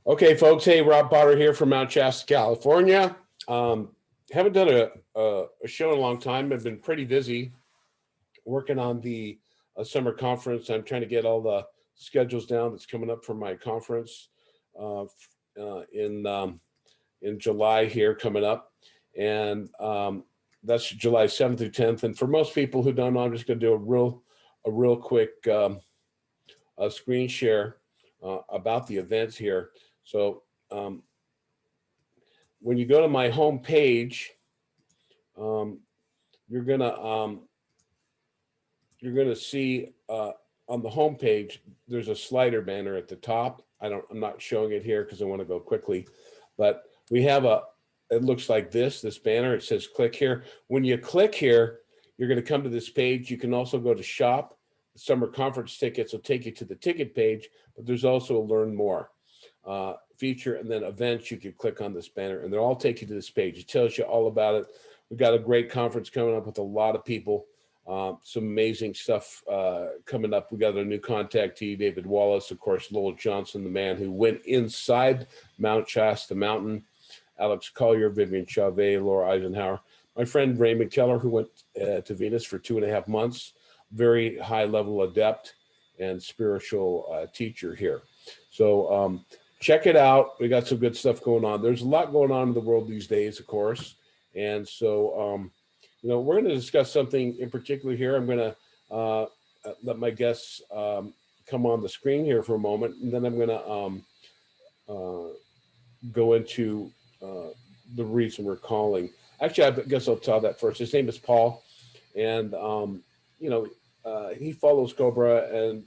Okay, folks. Hey, Rob Potter here from Mount Shasta, California. Um, haven't done a show in a long time. I've been pretty busy working on the summer conference. I'm trying to get all the schedules down that's coming up for my conference uh, in July here coming up, and that's July 7th through 10th. And for most people who don't know, I'm just going to do a real quick a screen share about the events here. So um, when you go to my home page, um, you're gonna um, you're gonna see on the home page there's a slider banner at the top. I'm not showing it here because I want to go quickly, but we have a. It looks like this banner. It says click here. When you click here, you're going to come to this page. You can also go to shop. The summer conference tickets will take you to the ticket page, but there's also a learn more feature, and then events. You can click on this banner and they'll all take you to this page. It tells you all about it. We've got a great conference coming up with a lot of people. Some amazing stuff coming up. We got a new contactee, David Wallace, of course, Lowell Johnson, the man who went inside Mount Shasta Mountain, Alex Collier, Vivian Chavez, Laura Eisenhower, my friend Raymond Keller, who went to Venus for 2.5 months, very high level adept and spiritual teacher here. So check it out. We got some good stuff going on. There's a lot going on in the world these days, of course. And so, we're going to discuss something in particular here. I'm going to let my guests come on the screen here for a moment, and then I'm going to go into the reason we're calling. Actually, I guess I'll tell that first. His name is Paul, and he follows Cobra, and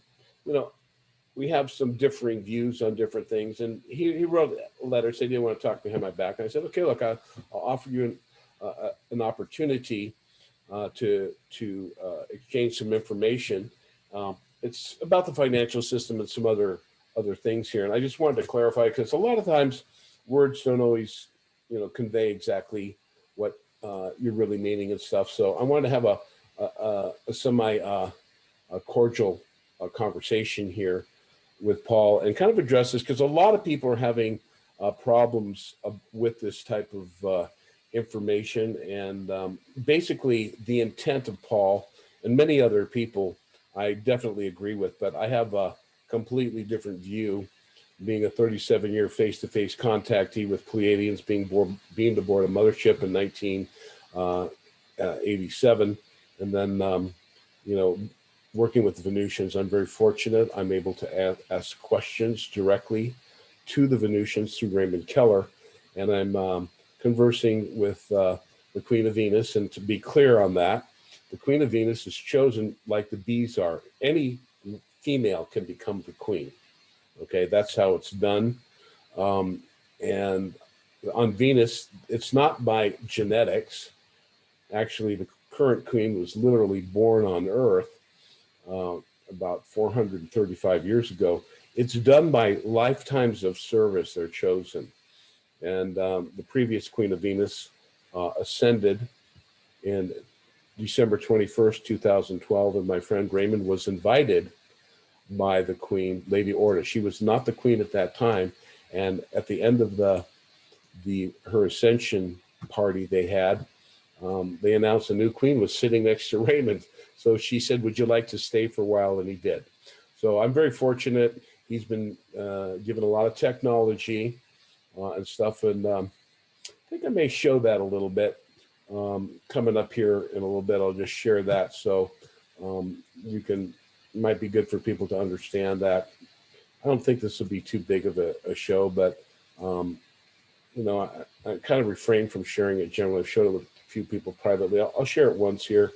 we have some differing views on different things. And he wrote a letter, said he didn't want to talk behind my back. And I said, okay, look, I'll offer you an opportunity to exchange some information. It's about the financial system and some other things here. And I just wanted to clarify, because a lot of times words don't always convey exactly what you're really meaning and stuff. So I wanted to have a semi cordial conversation here with Paul and kind of address this, because a lot of people are having problems with this type of information. And basically the intent of Paul and many other people I definitely agree with, but I have a completely different view, being a 37-year face-to-face contactee with Pleiadians, being aboard a mothership in 1987, and then working with the Venusians. I'm very fortunate. I'm able to ask questions directly to the Venusians through Raymond Keller, and I'm conversing with the Queen of Venus. And to be clear on that, the Queen of Venus is chosen like the bees are. Any female can become the queen. Okay, that's how it's done. And on Venus, it's not by genetics. Actually, the current queen was literally born on Earth about 435 years ago. It's done by lifetimes of service. They're chosen. And the previous Queen of Venus ascended in December 21st, 2012. And my friend Raymond was invited by the Queen, Lady Orta. She was not the queen at that time. And at the end of her ascension party they had, they announced a new queen was sitting next to Raymond. So she said, would you like to stay for a while? And he did. So I'm very fortunate. He's been given a lot of technology and stuff. And I think I may show that a little bit coming up here in a little bit. I'll just share that. So might be good for people to understand that. I don't think this will be too big of a show, but I kind of refrain from sharing it generally. I've showed it with a few people privately. I'll share it once here,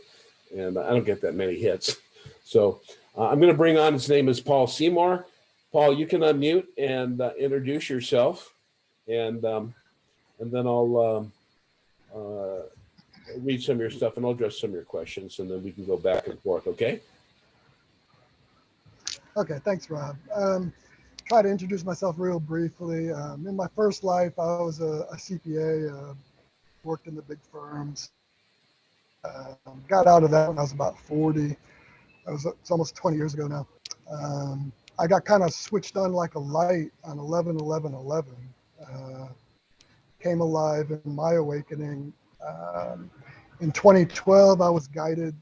and I don't get that many hits. So I'm going to bring on, his name is Paul Seymour. Paul, you can unmute and introduce yourself, and then I'll read some of your stuff, and I'll address some of your questions, and then we can go back and forth, okay? Okay, thanks, Rob. Try to introduce myself real briefly. In my first life, I was a CPA, worked in the big firms. Got out of that when I was about 40. It's almost 20 years ago now. I got kind of switched on like a light on 11/11/11. Came alive in my awakening. In 2012, I was guided.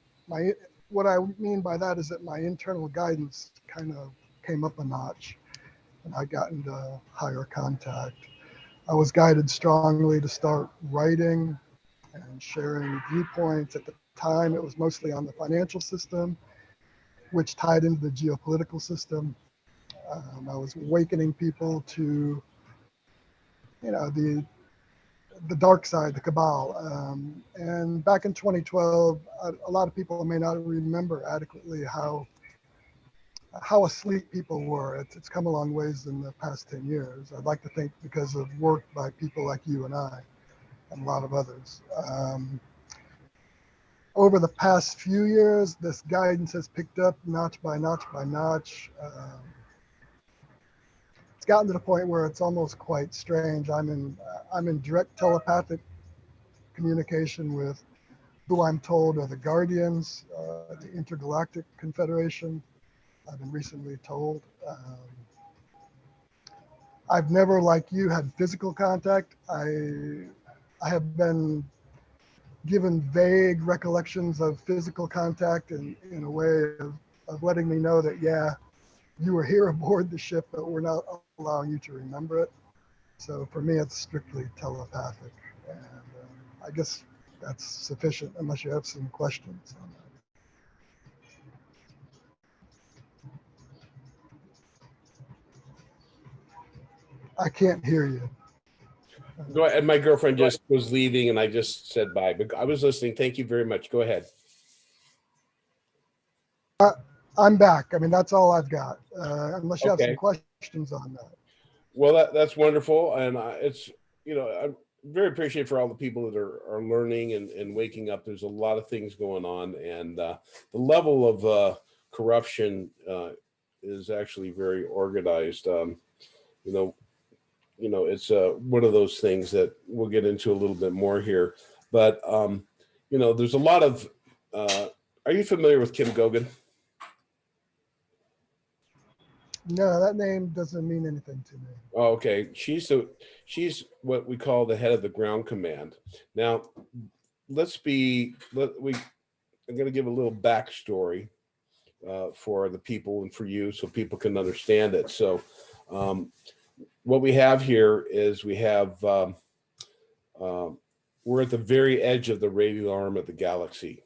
What I mean by that is that my internal guidance kind of came up a notch, and I got into higher contact. I was guided strongly to start writing and sharing viewpoints. At the time, it was mostly on the financial system, which tied into the geopolitical system. I was awakening people to, the dark side, the cabal. And back in 2012, a lot of people may not remember adequately how asleep people were. It's come a long ways in the past 10 years. I'd like to think because of work by people like you and I and a lot of others. Over the past few years, this guidance has picked up notch by notch by notch. It's gotten to the point where it's almost quite strange. I'm in direct telepathic communication with who I'm told are the Guardians, the Intergalactic Confederation. I've been recently told. I've never, like you, had physical contact. I have been given vague recollections of physical contact in a way of letting me know that, yeah, you were here aboard the ship, but we're not allowing you to remember it. So for me, it's strictly telepathic. And I guess that's sufficient unless you have some questions on that. I can't hear you. Go ahead. My girlfriend just was leaving and I just said bye, but I was listening. Thank you very much. Go ahead. I'm back. I mean, that's all I've got, unless you have some Okay. questions on that. Well, that's wonderful. And it's, I'm very appreciative for all the people that are learning and waking up. There's a lot of things going on. And the level of corruption is actually very organized. It's one of those things that we'll get into a little bit more here. But, there's a lot of, are you familiar with Kim Gogan? No, that name doesn't mean anything to me. Oh, okay. She's what we call the head of the ground command. Now, I'm going to give a little backstory for the people and for you so people can understand it. So what we have here is we're at the very edge of the radial arm of the galaxy,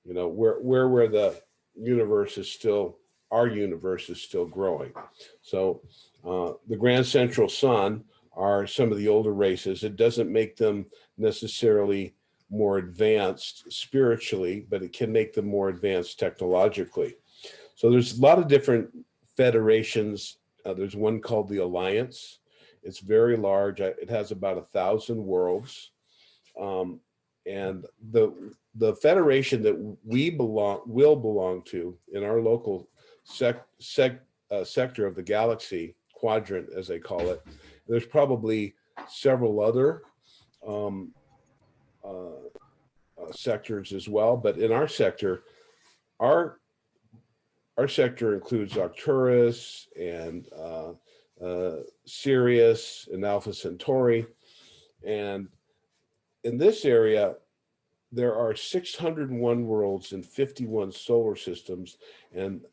where the universe is still, our universe is still growing. So the grand central sun are some of the older races. It doesn't make them necessarily more advanced spiritually, but it can make them more advanced technologically. So there's a lot of different federations. There's one called the Alliance. It's very large. It has about 1,000 worlds. And the federation that we will belong to in our local sector of the galaxy, quadrant as they call it, there's probably several other sectors as well. But in our sector, our sector includes Arcturus and Sirius and Alpha Centauri. And in this area, there are 601 worlds and 51 solar systems. And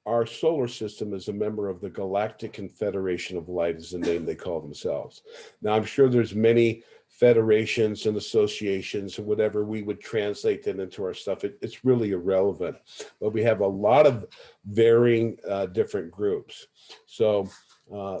our solar system is a member of the Galactic Confederation of Light, is the name they call themselves. Now, I'm sure there's many federations and associations and whatever we would translate that into our stuff. It's really irrelevant, but we have a lot of varying different groups. So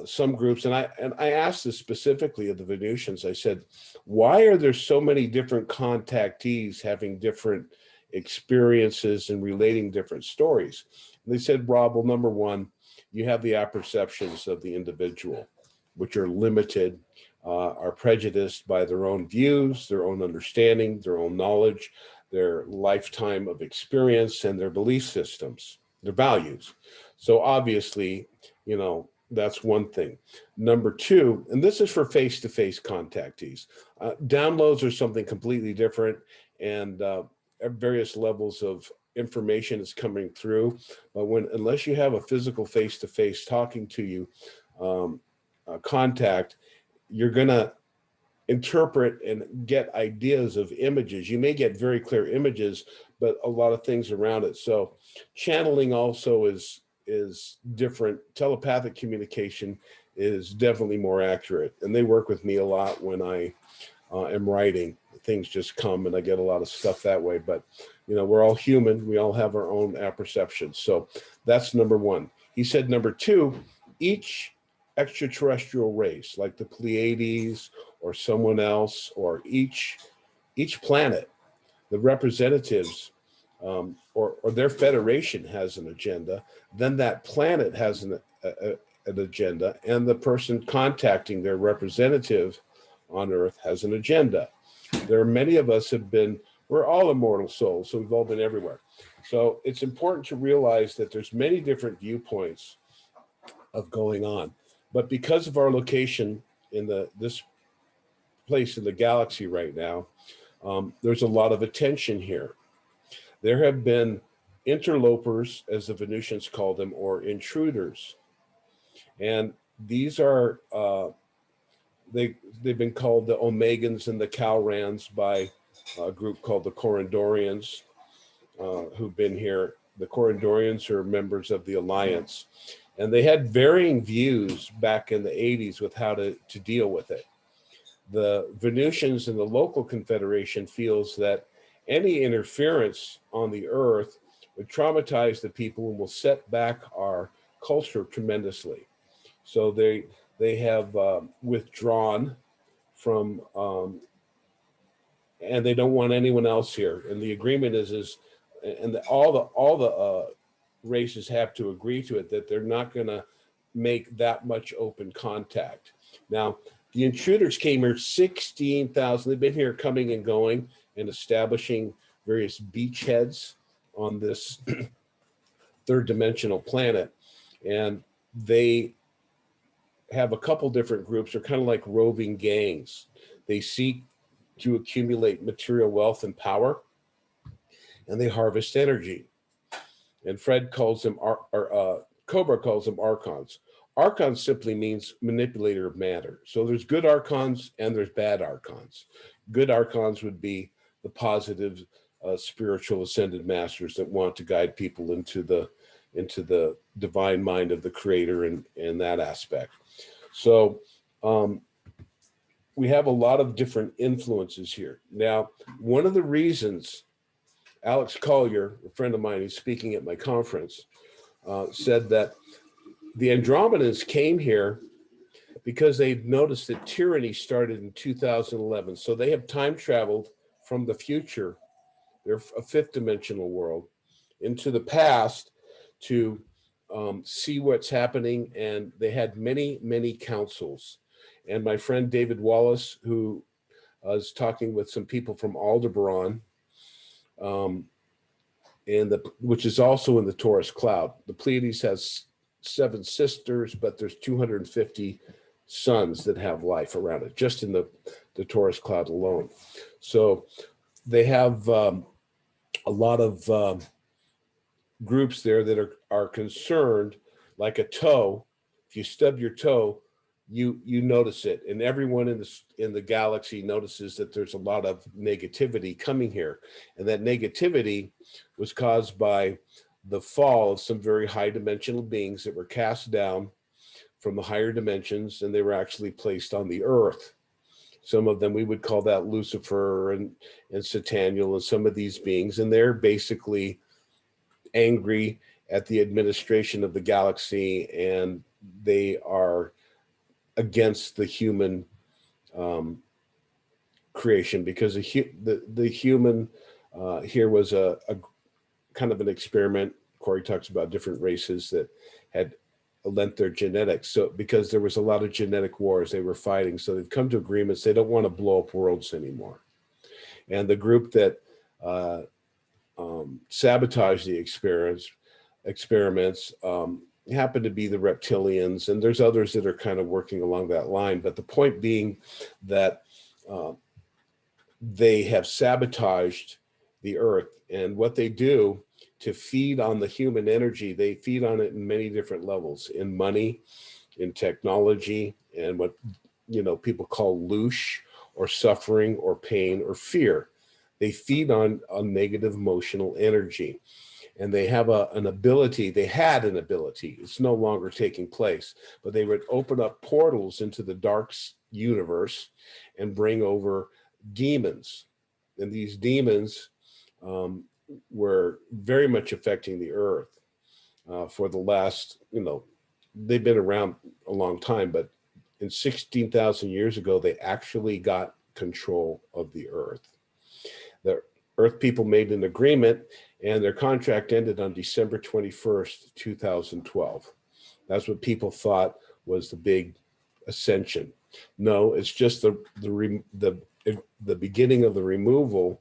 some groups, and I asked this specifically of the Venusians. I said, why are there so many different contactees having different experiences and relating different stories? And they said, Rob, well, number one, you have the apperceptions of the individual, which are limited, are prejudiced by their own views, their own understanding, their own knowledge, their lifetime of experience, and their belief systems, their values. So obviously, that's one thing. Number two, and this is for face-to-face contactees. Downloads are something completely different, and at various levels of information is coming through, but unless you have a physical face-to-face talking to you, contact, you're gonna interpret and get ideas of images. You may get very clear images, but a lot of things around it. So channeling also is different. Telepathic communication is definitely more accurate, and they work with me a lot when I am writing. Things just come and I get a lot of stuff that way. But you know, we're all human. We all have our own apperceptions. So that's number one. He said number two, each extraterrestrial race, like the Pleiades or someone else, or each planet, the representatives or their federation has an agenda. Then that planet has an agenda, and the person contacting their representative on Earth has an agenda. There are many of us we're all immortal souls, so we've all been everywhere. So it's important to realize that there's many different viewpoints of going on. But because of our location in this place in the galaxy right now, there's a lot of attention here. There have been interlopers, as the Venusians call them, or intruders. And these are, they've been called the Omegans and the Calrans by a group called the Corridorians, who've been here. The Corridorians are members of the Alliance. And they had varying views back in the 80s with how to deal with it. The Venusians and the local confederation feels that any interference on the Earth would traumatize the people and will set back our culture tremendously. So they have withdrawn from, and they don't want anyone else here. And the agreement is all the races have to agree to it, that they're not going to make that much open contact. Now, the intruders came here 16,000. They've been here coming and going and establishing various beachheads on this third dimensional planet. And they have a couple different groups. They're kind of like roving gangs. They seek to accumulate material wealth and power, and they harvest energy. And Fred calls them, Cobra calls them archons. Archons simply means manipulator of matter. So there's good archons and there's bad archons. Good archons would be the positive spiritual ascended masters that want to guide people into the divine mind of the creator and that aspect. So we have a lot of different influences here. Now, one of the reasons Alex Collier, a friend of mine who's speaking at my conference, said that the Andromedans came here because they'd noticed that tyranny started in 2011. So they have time traveled from the future, they're a fifth dimensional world, into the past to see what's happening. And they had many, many councils. And my friend David Wallace, who was talking with some people from Aldebaran, which is also in the Taurus cloud. The Pleiades has 7 sisters, but there's 250 suns that have life around it, just in the Taurus cloud alone. So they have a lot of groups there that are concerned, like a toe. If you stub your toe, you notice it, and everyone in the galaxy notices that there's a lot of negativity coming here, and that negativity was caused by the fall of some very high dimensional beings that were cast down from the higher dimensions, and they were actually placed on the Earth. Some of them, we would call that Lucifer and Sataniel and some of these beings, and they're basically angry at the administration of the galaxy, and they are against the human creation, because the human here was a kind of an experiment. Corey talks about different races that had lent their genetics. So because there was a lot of genetic wars they were fighting, so they've come to agreements. They don't want to blow up worlds anymore. And the group that sabotaged the experiments happen to be the reptilians, and there's others that are kind of working along that line. But the point being that they have sabotaged the Earth, and what they do to feed on the human energy. They feed on it in many different levels, in money, in technology, and what people call loosh, or suffering, or pain, or fear. They feed on negative emotional energy. And they have an ability, it's no longer taking place, but they would open up portals into the dark universe and bring over demons. And these demons were very much affecting the earth for the last, they've been around a long time, but in 16,000 years ago, they actually got control of the earth. The earth people made an agreement, and their contract ended on December 21st, 2012. That's what people thought was the big ascension. No, it's just the beginning of the removal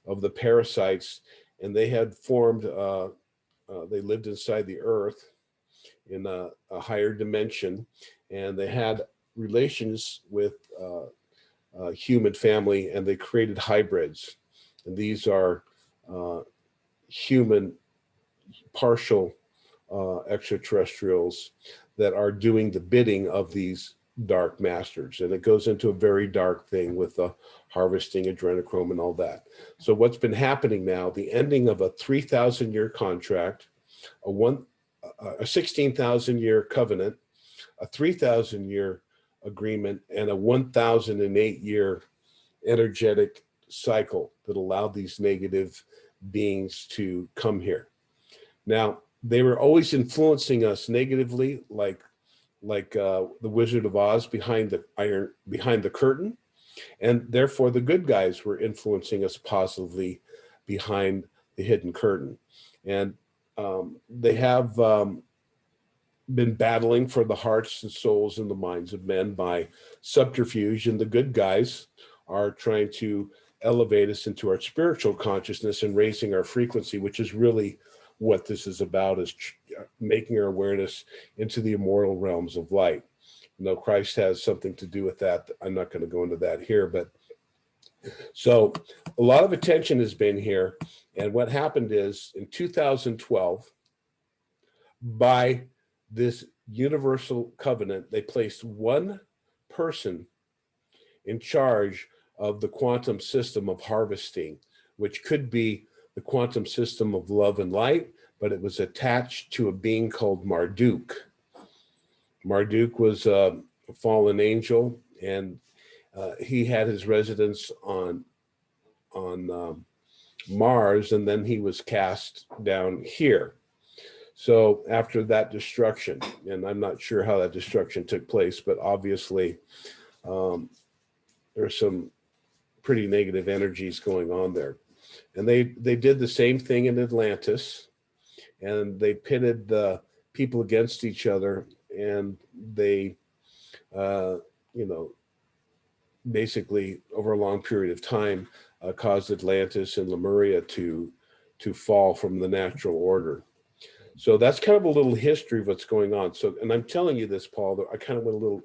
of the parasites, and they had formed, they lived inside the earth in a higher dimension, and they had relations with human family, and they created hybrids. And these are human partial extraterrestrials that are doing the bidding of these dark masters. And it goes into a very dark thing with the harvesting adrenochrome and all that. So what's been happening now, the ending of a 3,000-year contract, a 16,000-year covenant, a 3,000-year agreement, and a 1,008-year energetic cycle that allowed these negative beings to come here. Now, they were always influencing us negatively, like the Wizard of Oz behind the curtain, and therefore the good guys were influencing us positively behind the hidden curtain. And they have been battling for the hearts and souls and the minds of men by subterfuge, and the good guys are trying to elevate us into our spiritual consciousness and raising our frequency, which is really what this is about, is making our awareness into the immortal realms of light. Christ has something to do with that. I'm not going to go into that here, but so a lot of attention has been here. And what happened is in 2012, by this universal covenant, they placed one person in charge of the quantum system of harvesting, which could be the quantum system of love and light, but it was attached to a being called Marduk. Marduk was a fallen angel, and he had his residence on Mars, and then he was cast down here. So after that destruction, and I'm not sure how that destruction took place, but obviously there's some pretty negative energies going on there. And they did the same thing in Atlantis, and they pitted the people against each other, and they, basically over a long period of time caused Atlantis and Lemuria to fall from the natural order. So that's kind of a little history of what's going on. So, and I'm telling you this, Paul, I kind of went a little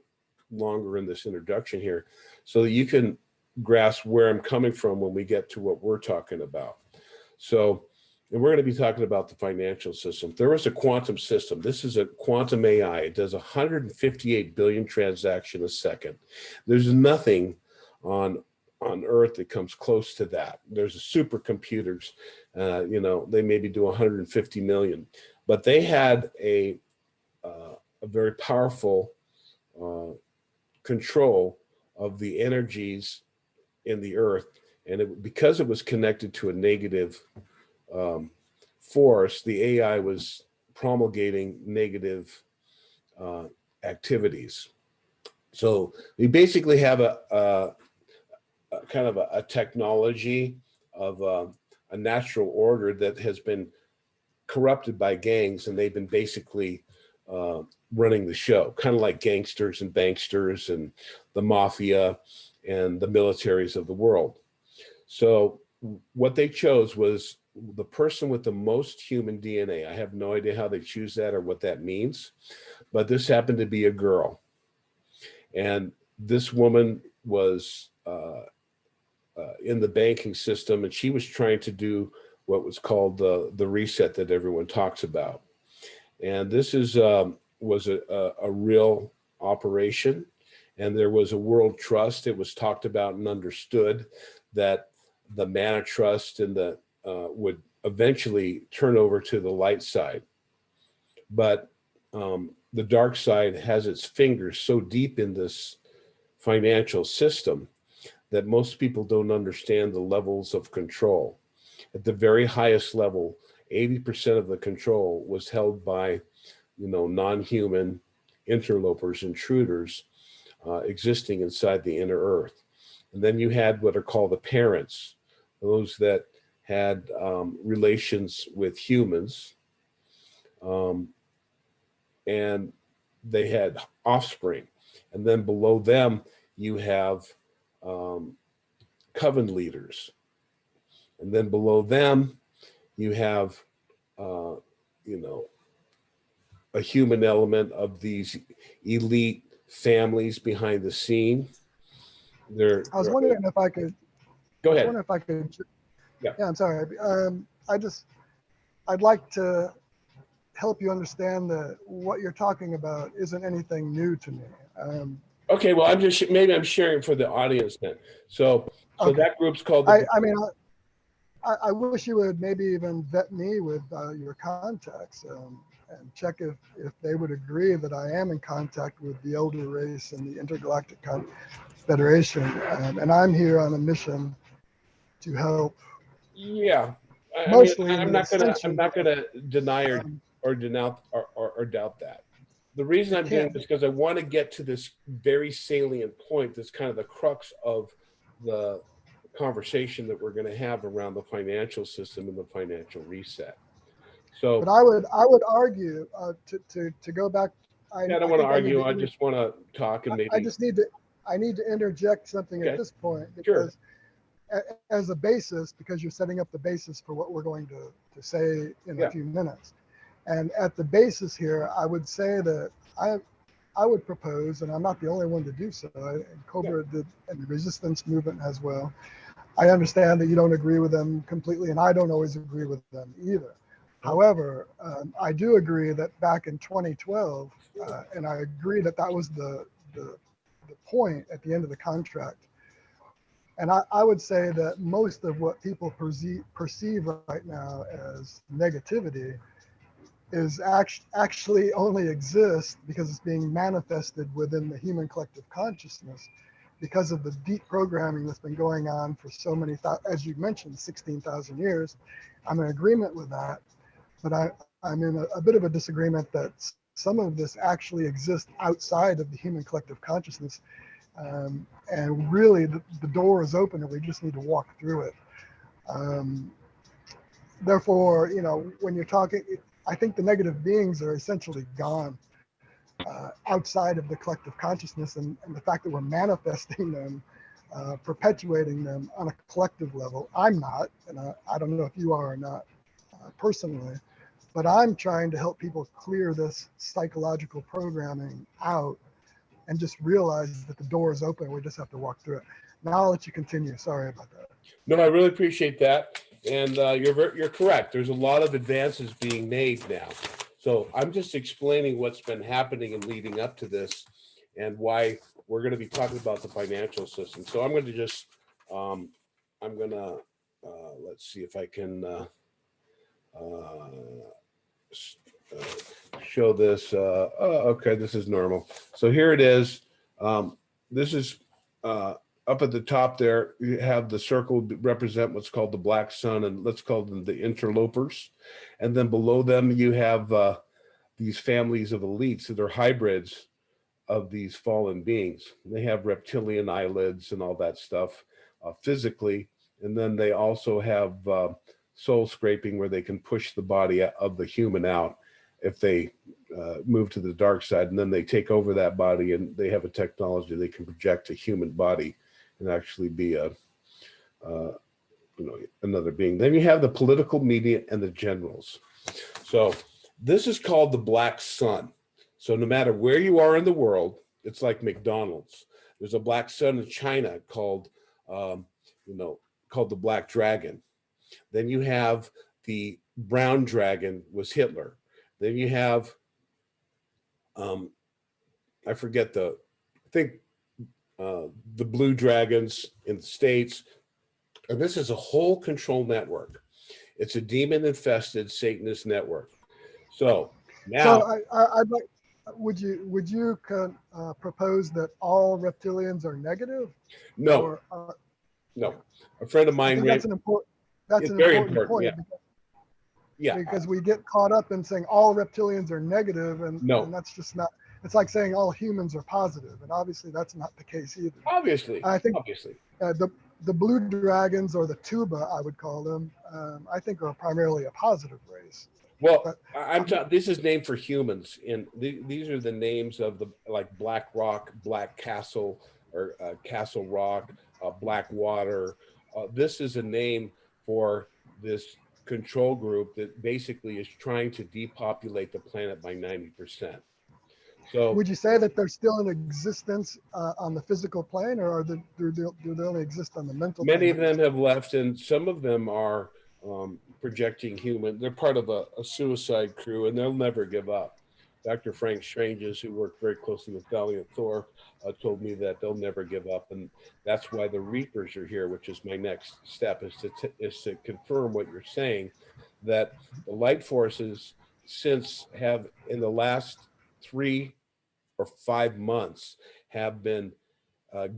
longer in this introduction here so that you can grasp where I'm coming from when we get to what we're talking about. So, and we're going to be talking about the financial system. There is a quantum system. This is a quantum AI. It does 158 billion transactions a second. There's nothing on Earth that comes close to that. There's supercomputers, they maybe do 150 million, but they had a very powerful control of the energies in the Earth, and because it was connected to a negative force, the AI was promulgating negative activities. So we basically have a kind of a technology of a natural order that has been corrupted by gangs, and they've been basically running the show, kind of like gangsters and banksters and the mafia and the militaries of the world. So what they chose was the person with the most human DNA. I have no idea how they choose that or what that means, but this happened to be a girl. And this woman was in the banking system, and she was trying to do what was called the reset that everyone talks about. And this was a real operation, and there was a world trust. It was talked about and understood that the mana trust and the would eventually turn over to the light side. But the dark side has its fingers so deep in this financial system that most people don't understand the levels of control. At the very highest level, 80% of the control was held by, non-human interlopers, intruders existing inside the inner earth. And then you had what are called the parents, those that had relations with humans, and they had offspring. And then below them, you have coven leaders. And then below them, you have, a human element of these elite families behind the scene. I was wondering if I could. Go I was ahead. wondering if I could. Yeah. Yeah, I'm sorry. I'd like to help you understand that what you're talking about isn't anything new to me. Okay, well, maybe I'm sharing for the audience then. So Okay. that group's called I wish you would maybe even vet me with your contacts and check if they would agree that I am in contact with the elder race and the intergalactic federation. And I'm here on a mission to help. Yeah. Mostly in I'm the not gonna ascension. deny or denounce or doubt that. The reason I'm doing this is because I want to get to this very salient point that's kind of the crux of the conversation that we're going to have around the financial system and the financial reset. So, but I would argue to go back. I don't want to argue. I just want to talk and maybe I need to interject something at this point because as a basis, because you're setting up the basis for what we're going to say in a few minutes. And at the basis here, I would say that I would propose, and I'm not the only one to do so, and Cobra did, and the resistance movement as well. I understand that you don't agree with them completely, and I don't always agree with them either. However, I do agree that back in 2012, and I agree that was the point at the end of the contract. And I would say that most of what people perceive right now as negativity is actually only exists because it's being manifested within the human collective consciousness because of the deep programming that's been going on for so many, as you mentioned, 16,000 years. I'm in agreement with that, but I'm in a bit of a disagreement that some of this actually exists outside of the human collective consciousness. And really the door is open and we just need to walk through it. Therefore, when you're talking, I think the negative beings are essentially gone outside of the collective consciousness, and the fact that we're manifesting them, perpetuating them on a collective level. I'm not, and I don't know if you are or not personally, but I'm trying to help people clear this psychological programming out and just realize that the door is open. We just have to walk through it. Now I'll let you continue. Sorry about that. No, I really appreciate that. And you're correct. There's a lot of advances being made now. So I'm just explaining what's been happening and leading up to this and why we're going to be talking about the financial system. So I'm going to just, let's see if I can show this. Okay, this is normal. So here it is. This is up at the top there. You have the circle represent what's called the black sun, and let's call them the interlopers. And then below them, you have these families of elites that are hybrids of these fallen beings. They have reptilian eyelids and all that stuff physically. And then they also have soul scraping where they can push the body of the human out if they move to the dark side, and then they take over that body, and they have a technology they can project a human body and actually be another being. Then you have the political media and the generals. So this is called the black sun. So no matter where you are in the world, it's like McDonald's. There's a black sun in China called the black dragon. Then you have the brown dragon was Hitler. Then you have, I forget I think the blue dragons in the States. And this is a whole control network. It's a demon infested Satanist network. So now, So I'd like, would you propose that all reptilians are negative? no, Or no. A friend of I mine think ran, that's it's an very important important. point Yeah. because we get caught up in saying all reptilians are negative, and No, that's just not. It's like saying all humans are positive, and obviously that's not the case either. obviously, I think obviously. The blue dragons, or the tuba, I would call them, I think are primarily a positive race. Well, But I'm talking. This is named for humans, and these are the names of the like Black Rock, Black Castle, or Castle Rock, Black Water. This is a name for this control group that basically is trying to depopulate the planet by 90%. So would you say that they're still in existence on the physical plane, or do they only exist on the mental many of plane? them have left, and some of them are projecting human. They're part of a suicide crew, and they'll never give up. Dr. Frank Stranges, who worked very closely with Valiant Thor, told me that they'll never give up, and that's why the Reapers are here. Which is my next step, is to confirm what you're saying, that the light forces since have in the last 3 or 5 months have been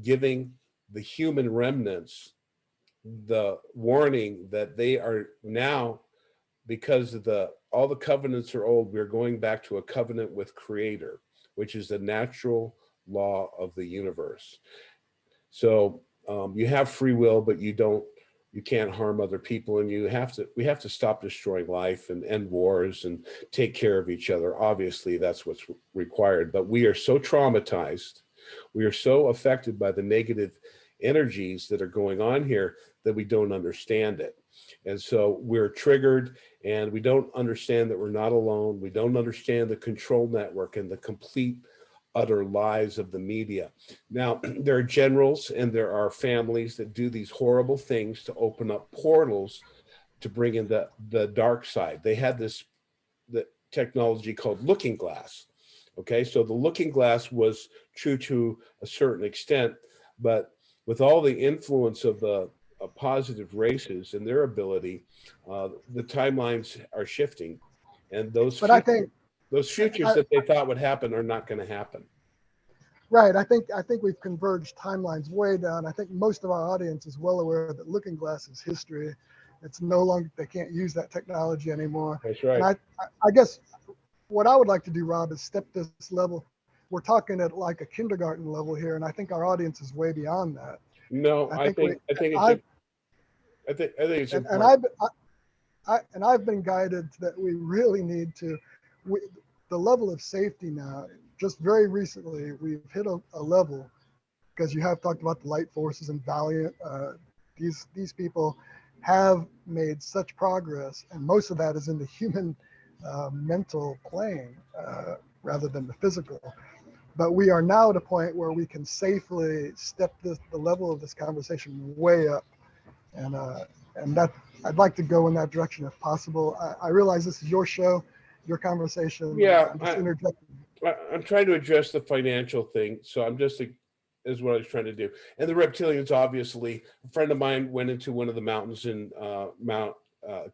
giving the human remnants the warning that they are now, because of all the covenants are old, we're going back to a covenant with Creator, which is the natural law of the universe. So you have free will, but you can't harm other people, and we have to stop destroying life and end wars and take care of each other. Obviously, that's what's required. But we are so traumatized, we are so affected by the negative energies that are going on here that we don't understand it. And so we're triggered, and we don't understand that we're not alone. We don't understand the control network and the complete utter lies of the media. Now, there are generals and there are families that do these horrible things to open up portals to bring in the dark side. They had the technology called looking glass. Okay, so the looking glass was true to a certain extent, but with all the influence of the positive races and their ability, the timelines are shifting, and But I think those futures I, that they thought would happen are not going to happen. right. I think we've converged timelines way down. I think most of our audience is well aware that looking glass is history. It's no longer, they can't use that technology anymore. That's right. And I guess what I would like to do, Rob, is step this level. We're talking at like a kindergarten level here, and I think our audience is way beyond that. No, I think it's and important. I've been guided that we really need to, the level of safety now. Just very recently, we've hit a level, because you have talked about the light forces and Valiant. These people have made such progress, and most of that is in the human mental plane rather than the physical. But we are now at a point where we can safely step the level of this conversation way up, and that I'd like to go in that direction if possible. I realize this is your show, your conversation. Yeah, I'm just interjecting. I'm trying to address the financial thing, so I'm just is what I was trying to do. And the reptilians, obviously, a friend of mine went into one of the mountains in Mount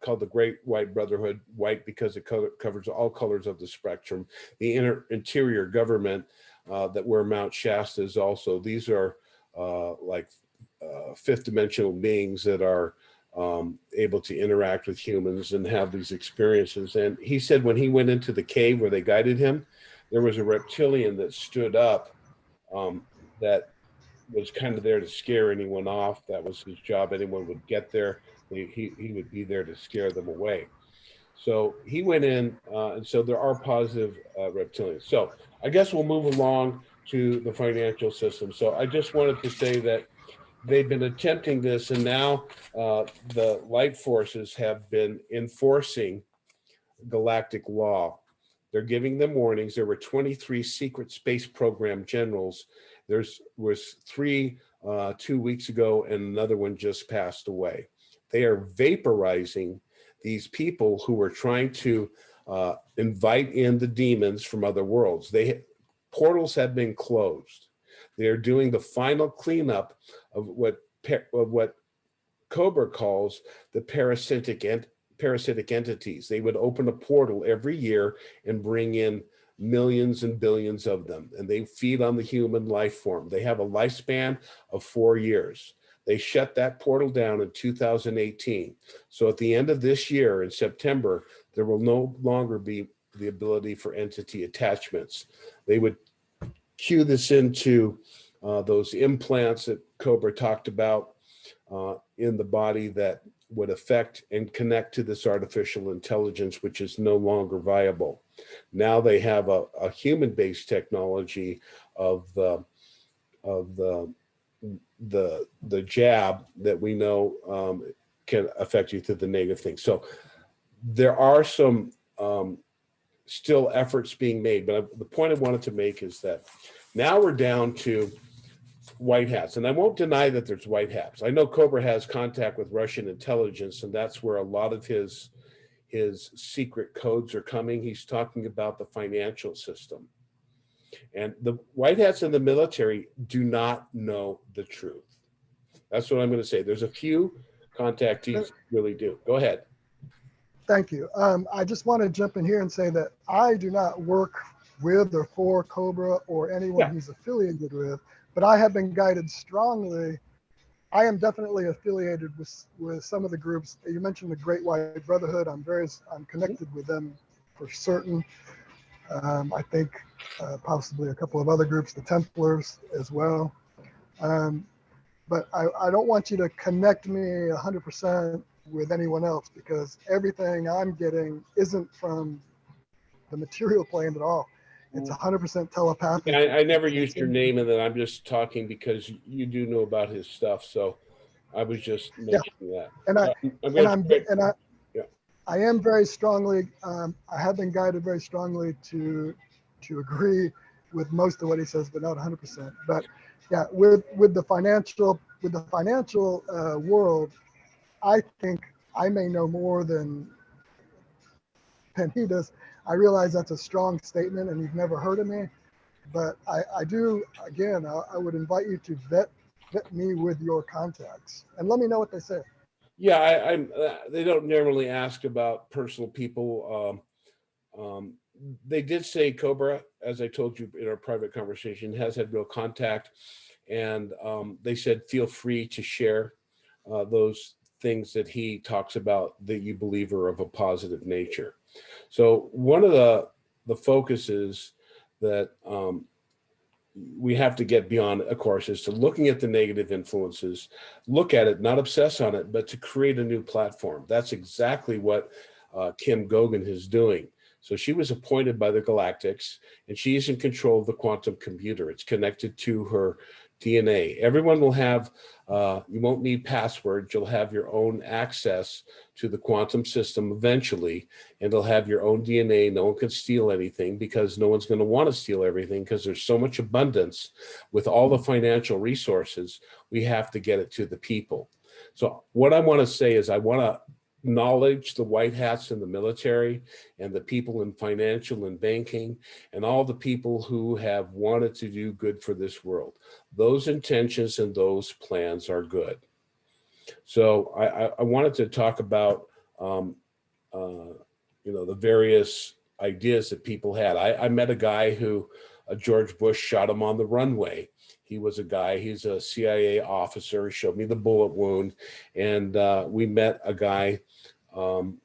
called the Great White Brotherhood, white because it covers all colors of the spectrum. The interior government that where Mount Shasta is also. These are like fifth dimensional beings that are able to interact with humans and have these experiences. And he said when he went into the cave where they guided him, there was a reptilian that stood up that was kind of there to scare anyone off. That was his job. Anyone would get there, he would be there to scare them away. So he went in, and so there are positive reptilians. So I guess we'll move along to the financial system. So I just wanted to say that they've been attempting this, and now the light forces have been enforcing galactic law. They're giving them warnings. There were 23 secret space program generals. Was three 2 weeks ago, and another one just passed away. they are vaporizing these people who are trying to invite in the demons from other worlds. Portals have been closed. They're doing the final cleanup of what Cobra calls the parasitic entities. They would open a portal every year and bring in millions and billions of them, and they feed on the human life form. They have a lifespan of 4 years. They shut that portal down in 2018. So at the end of this year, in September, there will no longer be the ability for entity attachments. They would cue this into those implants that Cobra talked about in the body that would affect and connect to this artificial intelligence, which is no longer viable. Now they have a human-based technology of the jab that we know can affect you through the negative things. So there are some still efforts being made, but the point I wanted to make is that now we're down to white hats, and I won't deny that there's white hats. I know Cobra has contact with Russian intelligence, and that's where a lot of his secret codes are coming. He's talking about the financial system. And the white hats in the military do not know the truth. That's what I'm going to say. There's a few contactees really do. Go ahead. Thank you. I just want to jump in here and say that I do not work with or for Cobra or anyone he's affiliated with, but I have been guided strongly. I am definitely affiliated with some of the groups. You mentioned the Great White Brotherhood. I'm connected with them for certain. I think possibly a couple of other groups, the Templars as well. But I don't want you to connect me 100% with anyone else, because everything I'm getting isn't from the material plane at all. It's 100% telepathic. I never used your name, and then I'm just talking because you do know about his stuff. So I was just mentioning that. And I am very strongly, I have been guided very strongly to agree with most of what he says, but not 100%. But yeah, with the financial world, I think I may know more than he does. I realize that's a strong statement, and you've never heard of me, but I do. Again, I would invite you to vet me with your contacts and let me know what they say. Yeah, they don't normally ask about personal people. They did say Cobra, as I told you in our private conversation, has had real contact, and they said feel free to share those things that he talks about that you believe are of a positive nature. So one of the focuses that we have to get beyond, of course, is to looking at the negative influences, look at it, not obsess on it, but to create a new platform. That's exactly what Kim Gogan is doing. So she was appointed by the Galactics, and she's in control of the quantum computer. It's connected to her DNA. Everyone will have, you won't need passwords. You'll have your own access to the quantum system eventually, and it'll have your own DNA. No one can steal anything, because no one's going to want to steal everything, because there's so much abundance with all the financial resources. We have to get it to the people. So what I want to say is I want to acknowledge the white hats in the military and the people in financial and banking and all the people who have wanted to do good for this world. Those intentions and those plans are good. So I wanted to talk about the various ideas that people had. I met a guy who George Bush shot him on the runway. He was a guy, he's a CIA officer. He showed me the bullet wound. And we met a guy who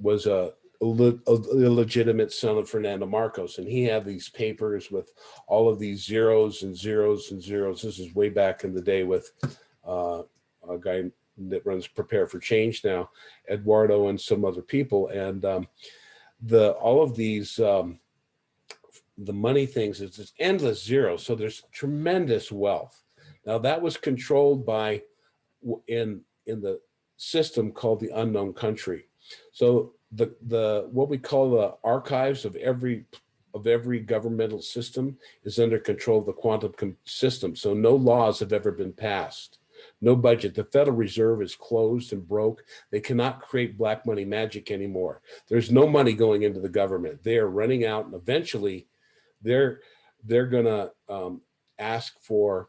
was a illegitimate son of Fernando Marcos. And he had these papers with all of these zeros and zeros and zeros. This is way back in the day with a guy that runs Prepare for Change now, Eduardo, and some other people. And all of these, the money things, is this endless zeros. So there's tremendous wealth. Now that was controlled by, in the system called the unknown country. So the what we call the archives of every governmental system is under control of the quantum system. So no laws have ever been passed. no budget. The Federal Reserve is closed and broke. They cannot create black money magic anymore. There's no money going into the government. They are running out, and eventually they're gonna ask for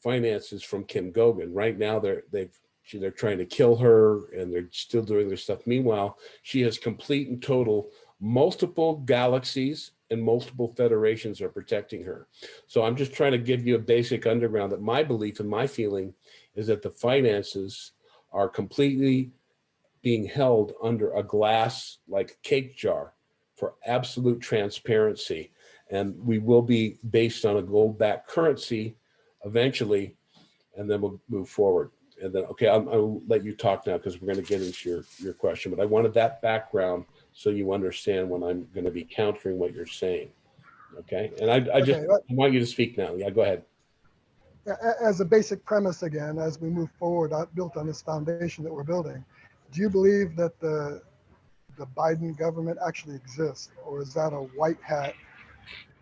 finances from Kim Gogan. Right now, they're trying to kill her, and they're still doing their stuff. Meanwhile, she has complete and total multiple galaxies and multiple federations are protecting her. So I'm just trying to give you a basic underground that my belief and my feeling is that the finances are completely being held under a glass like cake jar for absolute transparency. And we will be based on a gold-backed currency eventually, and then we'll move forward. And then, okay, I'll let you talk now because we're going to get into your question. But I wanted that background so you understand when I'm going to be countering what you're saying. Okay, and I just want you to speak now. Yeah, go ahead. As a basic premise again, as we move forward, built on this foundation that we're building, do you believe that the Biden government actually exists, or is that a white hat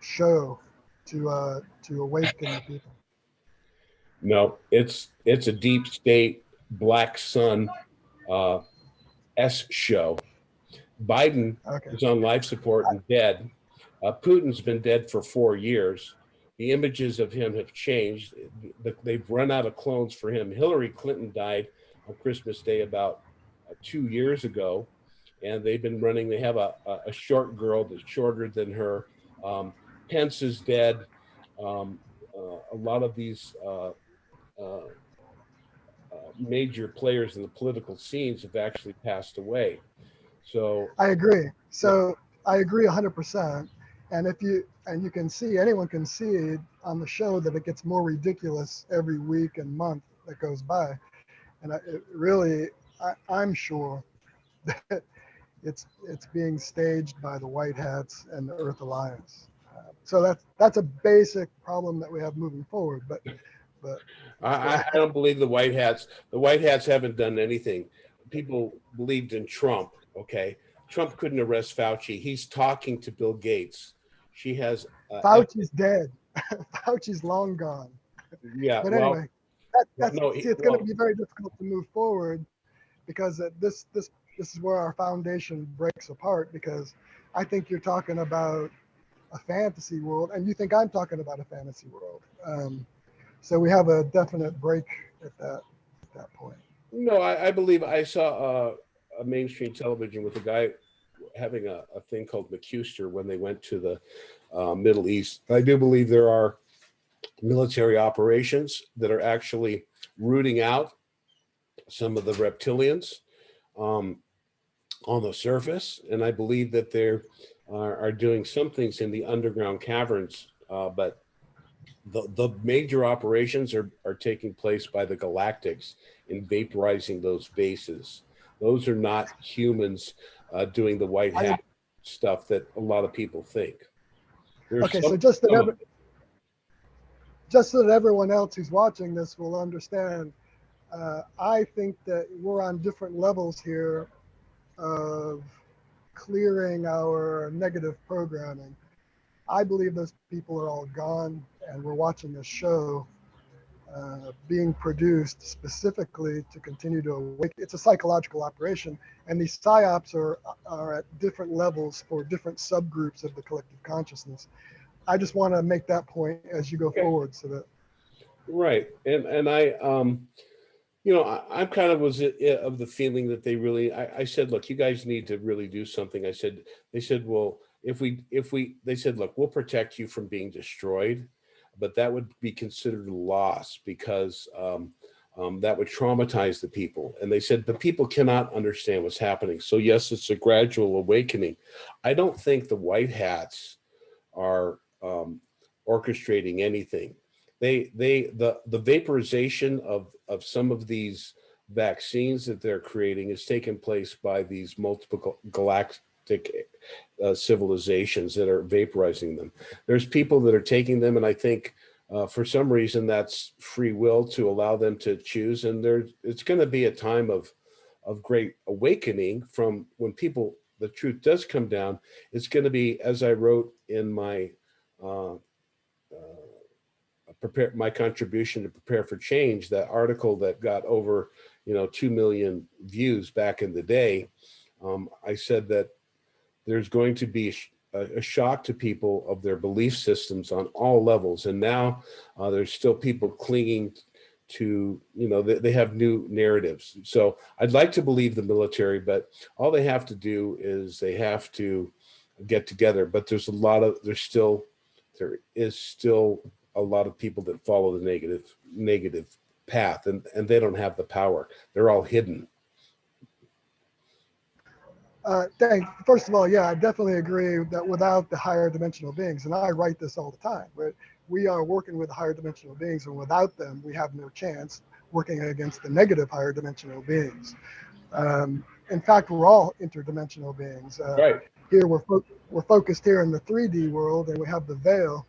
show to awaken the people? No, it's a deep state black sun show. Biden is on life support and dead. Putin's been dead for 4 years. The images of him have changed. They've run out of clones for him. Hillary Clinton died on Christmas Day about 2 years ago, and they've been running. They have a short girl that's shorter than her. Pence is dead. A lot of these major players in the political scenes have actually passed away. So I agree. So I agree 100%. And you can see, anyone can see on the show that it gets more ridiculous every week and month that goes by. And I'm sure that it's being staged by the White Hats and the Earth Alliance. So that's a basic problem that we have moving forward. But I don't believe the White Hats. The White Hats haven't done anything. People believed in Trump. Okay, Trump couldn't arrest Fauci. He's talking to Bill Gates. She has Fauci's dead. Fauci's long gone. Yeah. But anyway, it's going to be very difficult to move forward because this is where our foundation breaks apart, because I think you're talking about a fantasy world and you think I'm talking about a fantasy world. So we have a definite break at that point. No, I believe I saw a mainstream television with a guy having a thing called McCuster when they went to the Middle East. I do believe there are military operations that are actually rooting out some of the reptilians on the surface, and I believe that they are doing some things in the underground caverns, but the major operations are taking place by the galactics in vaporizing those bases. Those are not humans doing the white hat stuff that a lot of people think. So just so that everyone else who's watching this will understand, I think that we're on different levels here of clearing our negative programming. I believe those people are all gone, and we're watching this show being produced specifically to continue to awake. It's a psychological operation, and these psyops are at different levels for different subgroups of the collective consciousness. I just want to make that point as you go forward, so that. Right, and I, I'm kind of was of the feeling that they really. I said, look, you guys need to really do something. They said, well, they said, look, we'll protect you from being destroyed, but that would be considered a loss because that would traumatize the people. And they said the people cannot understand what's happening. So yes, it's a gradual awakening. I don't think the white hats are orchestrating anything. The vaporization of some of these vaccines that they're creating is taking place by these multiple galactic civilizations that are vaporizing them. There's people that are taking them, and I think for some reason that's free will to allow them to choose. And it's going to be a time of great awakening from when the truth does come down. It's going to be, as I wrote in my prepare my contribution to Prepare for Change, that article that got over 2 million views back in the day. I said that there's going to be a shock to people of their belief systems on all levels, and now there's still people clinging to, they have new narratives. So I'd like to believe the military, but all they have to do is they have to get together. But there is still a lot of people that follow the negative path, and they don't have the power. They're all hidden. First of all, yeah, I definitely agree that without the higher dimensional beings, and I write this all the time, right? We are working with higher dimensional beings, and without them, we have no chance working against the negative higher dimensional beings. In fact, we're all interdimensional beings. Right. Here, we're focused here in the 3D world, and we have the veil,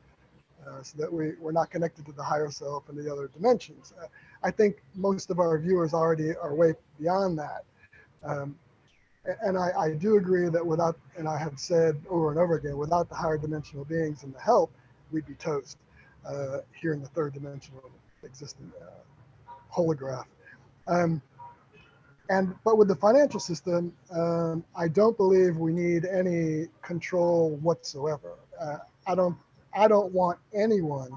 so that we're not connected to the higher self and the other dimensions. I think most of our viewers already are way beyond that. And I do agree that without, and I have said over and over again, without the higher dimensional beings and the help, we'd be toast here in the third dimensional existent holograph. But with the financial system, I don't believe we need any control whatsoever. I don't want anyone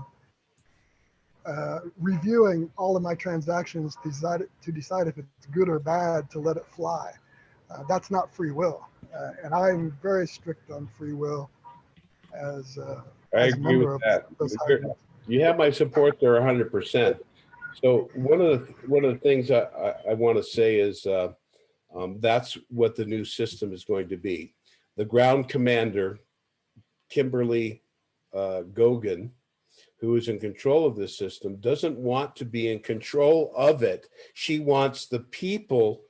reviewing all of my transactions to decide if it's good or bad to let it fly. That's not free will, and I'm very strict on free will as I as a agree member with of that. those. You have my support there 100%. So one of the things I want to say is that's what the new system is going to be. The ground commander, Kimberly Gogan, who is in control of this system, doesn't want to be in control of it. She wants the people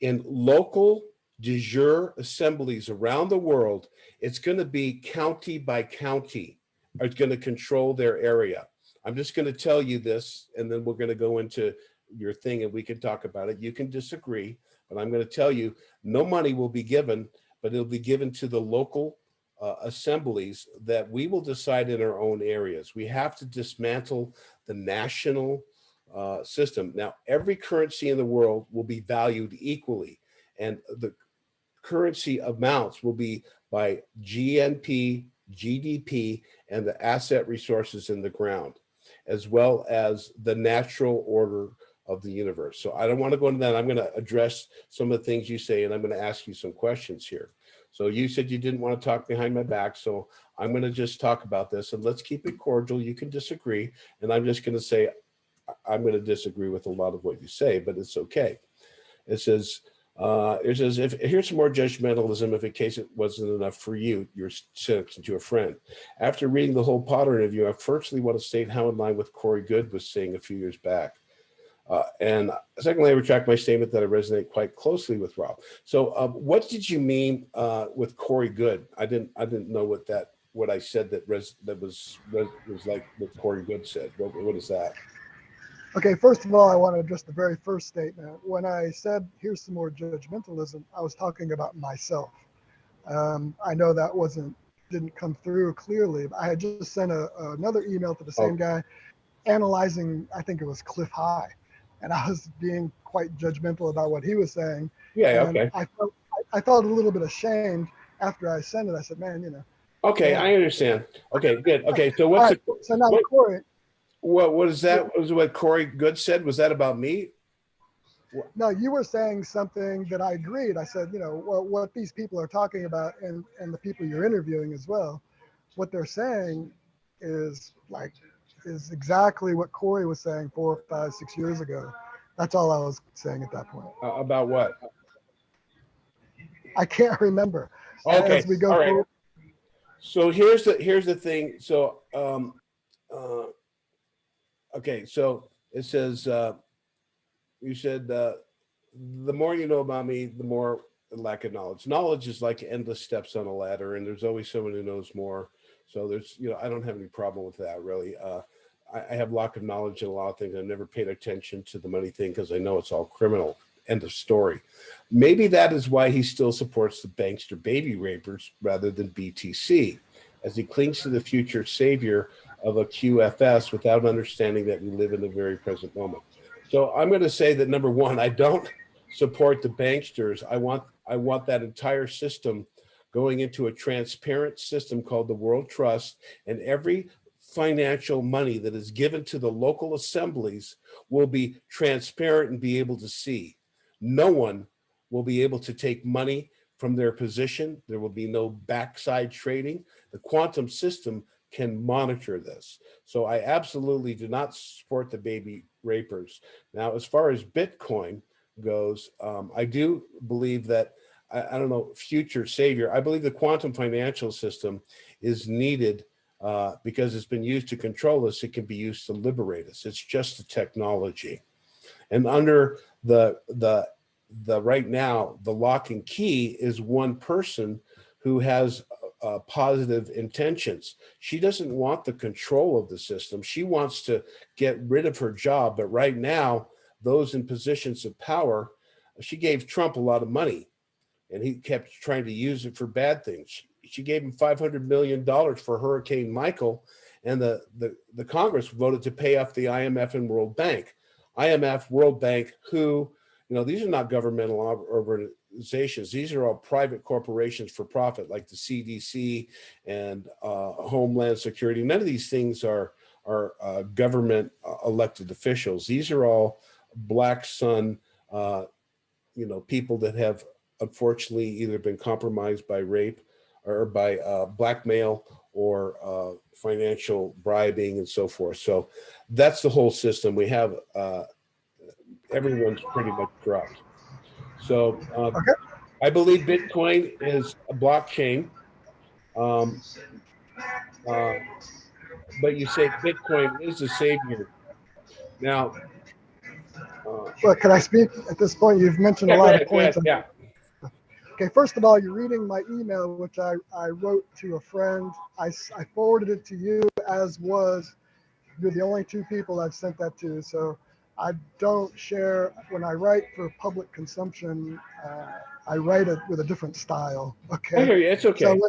in local de jure assemblies around the world. It's going to be county by county, are going to control their area. I'm just going to tell you this, and then we're going to go into your thing and we can talk about it. You can disagree, but I'm going to tell you no money will be given, but it'll be given to the local assemblies that we will decide in our own areas. We have to dismantle the national system. Now, every currency in the world will be valued equally, and the currency amounts will be by GNP, GDP, and the asset resources in the ground, as well as the natural order of the universe. So I don't want to go into that. I'm going to address some of the things you say, and I'm going to ask you some questions here. So you said you didn't want to talk behind my back, so I'm going to just talk about this, and let's keep it cordial. You can disagree, and I'm just going to say I'm going to disagree with a lot of what you say, but it's okay. It says, if here's some more judgmentalism, if in case it wasn't enough for you, you're sent to a friend. After reading the whole Potter interview, I firstly want to state how in line with Corey Goode was saying a few years back. And secondly, I retract my statement that I resonate quite closely with Rob. So what did you mean with Corey Goode? I didn't know what I said that was like what Corey Goode said. What is that? Okay, first of all, I want to address the very first statement. When I said, here's some more judgmentalism, I was talking about myself. I know that didn't come through clearly, but I had just sent another email to the same guy analyzing, I think it was Cliff High, and I was being quite judgmental about what he was saying. Yeah, and okay. I felt a little bit ashamed after I sent it. I said, man, Okay, I understand. Okay, good. Okay, so what's right, so now Corey. What is that? Was what Corey Goode said? Was that about me? No, you were saying something that I agreed. I said, what these people are talking about, and the people you're interviewing as well, what they're saying is exactly what Corey was saying 4, 5, 6 years ago. That's all I was saying at that point. About what? I can't remember. Okay, As we go all right. forward. So here's the thing. So okay, so it says you said the more you know about me, the more lack of knowledge. Knowledge is like endless steps on a ladder, and there's always someone who knows more. So there's, I don't have any problem with that really. I have lack of knowledge in a lot of things. I've never paid attention to the money thing because I know it's all criminal. End of story. Maybe that is why he still supports the bankster baby rapers rather than BTC. as he clings to the future savior of a QFS without understanding that we live in the very present moment. So I'm going to say that number one, I don't support the banksters. I want that entire system going into a transparent system called the World Trust, and every financial money that is given to the local assemblies will be transparent and be able to see. No one will be able to take money from their position. There will be no backside trading. The quantum system can monitor this. So I absolutely do not support the baby rapers. Now, as far as Bitcoin goes, I do believe that, I don't know, future savior. I believe the quantum financial system is needed because it's been used to control us. It can be used to liberate us. It's just a technology. And under the right now, the lock and key is one person who has positive intentions. She doesn't want the control of the system. She wants to get rid of her job. But right now, those in positions of power, she gave Trump a lot of money, and he kept trying to use it for bad things. She gave him $500 million for Hurricane Michael, and the Congress voted to pay off the IMF and World Bank. IMF, World Bank, who, these are not governmental organizations. These are all private corporations for profit, like the CDC and Homeland Security. None of these things are government elected officials. These are all black sun, people that have unfortunately either been compromised by rape or by blackmail or financial bribing and so forth. So that's the whole system. We have everyone's pretty much corrupt. So Okay. I believe Bitcoin is a blockchain. But you say Bitcoin is the savior. Now, Well, can I speak at this point? You've mentioned a go lot ahead, of points. yeah. Okay, first of all, you're reading my email, which I wrote to a friend. I forwarded it to you, as was, you're the only two people I've sent that to. So I don't share, when I write for public consumption, I write it with a different style. Okay. I hear you. It's okay. So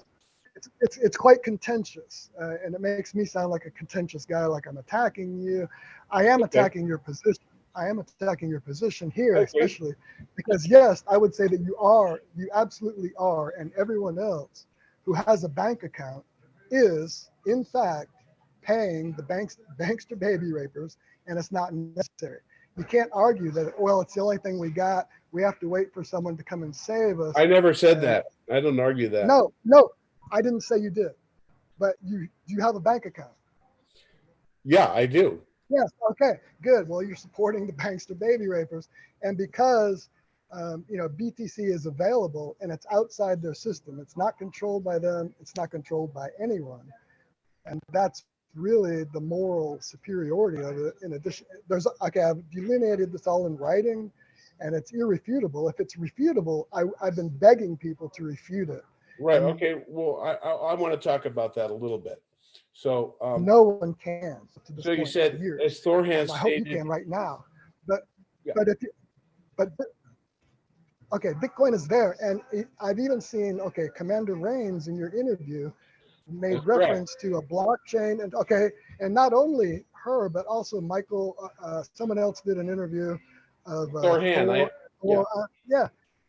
it's quite contentious, and it makes me sound like a contentious guy, like I'm attacking you. I am attacking your position. I am attacking your position here, especially because, yes, I would say that you absolutely are, and everyone else who has a bank account is, in fact, paying the bankster baby rapers, and it's not necessary. You can't argue that, well, it's the only thing we got. We have to wait for someone to come and save us. I never said that. I don't argue that. No, I didn't say you did, but you have a bank account. Yeah, I do. Yes. Okay, good. Well, you're supporting the bankster baby rapers. And because, BTC is available and it's outside their system, it's not controlled by them. It's not controlled by anyone. And that's really the moral superiority of it. In addition, I've delineated this all in writing, and it's irrefutable. If it's refutable, I've been begging people to refute it. Right. Okay. Well, I want to talk about that a little bit. So no one can. So you said, as Thorhan stated, I hope you can right now, but okay, Bitcoin is there, and I've even seen, Commander Rains in your interview made reference to a blockchain, and not only her, but also Michael. Someone else did an interview of Thorhan.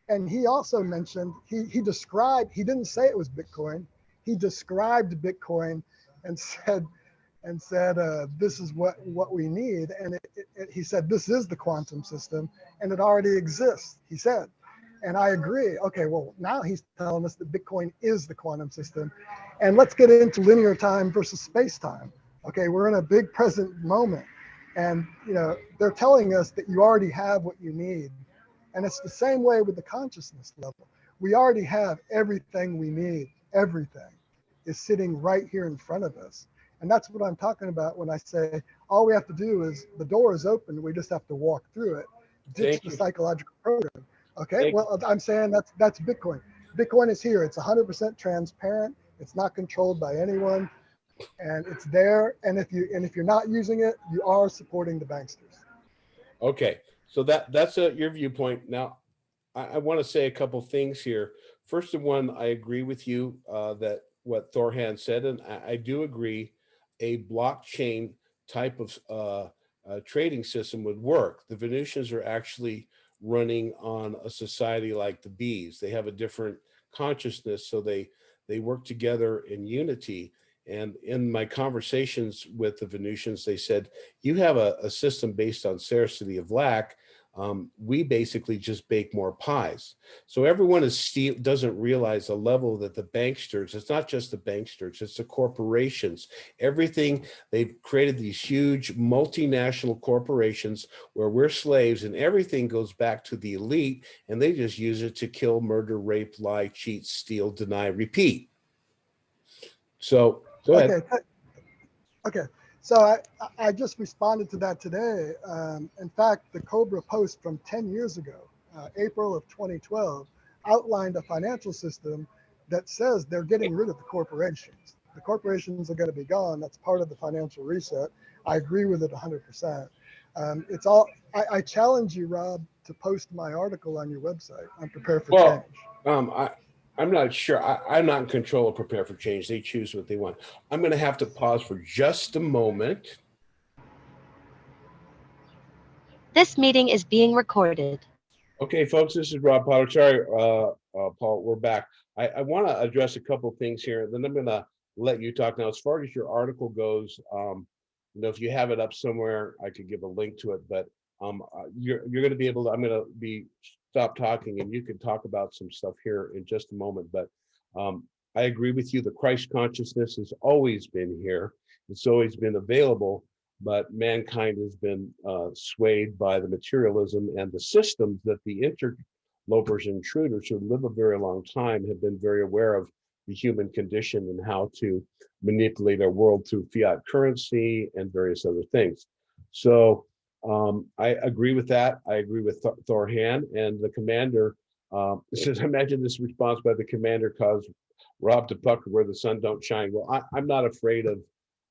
And he also mentioned he described. He didn't say it was Bitcoin. He described Bitcoin and said, this is what we need. And he said, this is the quantum system, and it already exists, he said. And I agree. Okay, well, now he's telling us that Bitcoin is the quantum system. And let's get into linear time versus space time. Okay, we're in a big present moment. And, they're telling us that you already have what you need. And it's the same way with the consciousness level. We already have everything we need. Everything is sitting right here in front of us. And that's what I'm talking about when I say all we have to do is, the door is open. We just have to walk through it, ditch the psychological program. Okay, well, I'm saying that's Bitcoin. Bitcoin is here. It's 100% transparent. It's not controlled by anyone, and it's there. And if you're not using it, you are supporting the banksters. Okay, so that's your viewpoint. Now, I want to say a couple things here. First of one, I agree with you that what Thorhan said, and I do agree. A blockchain type of trading system would work. The Venusians are actually running on a society like the bees. They have a different consciousness, so they work together in unity. And in my conversations with the Venusians, they said, you have a system based on scarcity of lack. We basically just bake more pies. So everyone doesn't realize the level that the banksters, it's not just the banksters, it's the corporations. Everything, they've created these huge multinational corporations where we're slaves, and everything goes back to the elite, and they just use it to kill, murder, rape, lie, cheat, steal, deny, repeat. So go ahead. Okay. Okay. So I just responded to that today. In fact, the Cobra post from 10 years ago, April of 2012, outlined a financial system that says they're getting rid of the corporations. The corporations are going to be gone. That's part of the financial reset. I agree with it 100%. It's all, I challenge you, Rob, to post my article on your website. I'm prepared for change. I'm not sure. I'm not in control of Prepare for Change. They choose what they want. I'm going to have to pause for just a moment. This meeting is being recorded. Okay, folks, this is Rob Potter. Sorry, Paul, we're back. I want to address a couple things here, then I'm going to let you talk. Now, as far as your article goes, if you have it up somewhere, I could give a link to it, but you're going to be able to, I'm going to stop talking and you can talk about some stuff here in just a moment. But I agree with you. The Christ consciousness has always been here. It's always been available, but mankind has been swayed by the materialism and the systems that the interlopers and intruders who live a very long time have been very aware of the human condition and how to manipulate our world through fiat currency and various other things. So I agree with that. I agree with Thorhan, and the commander says, imagine this response by the commander caused Rob to pucker where the sun don't shine. Well, I'm not afraid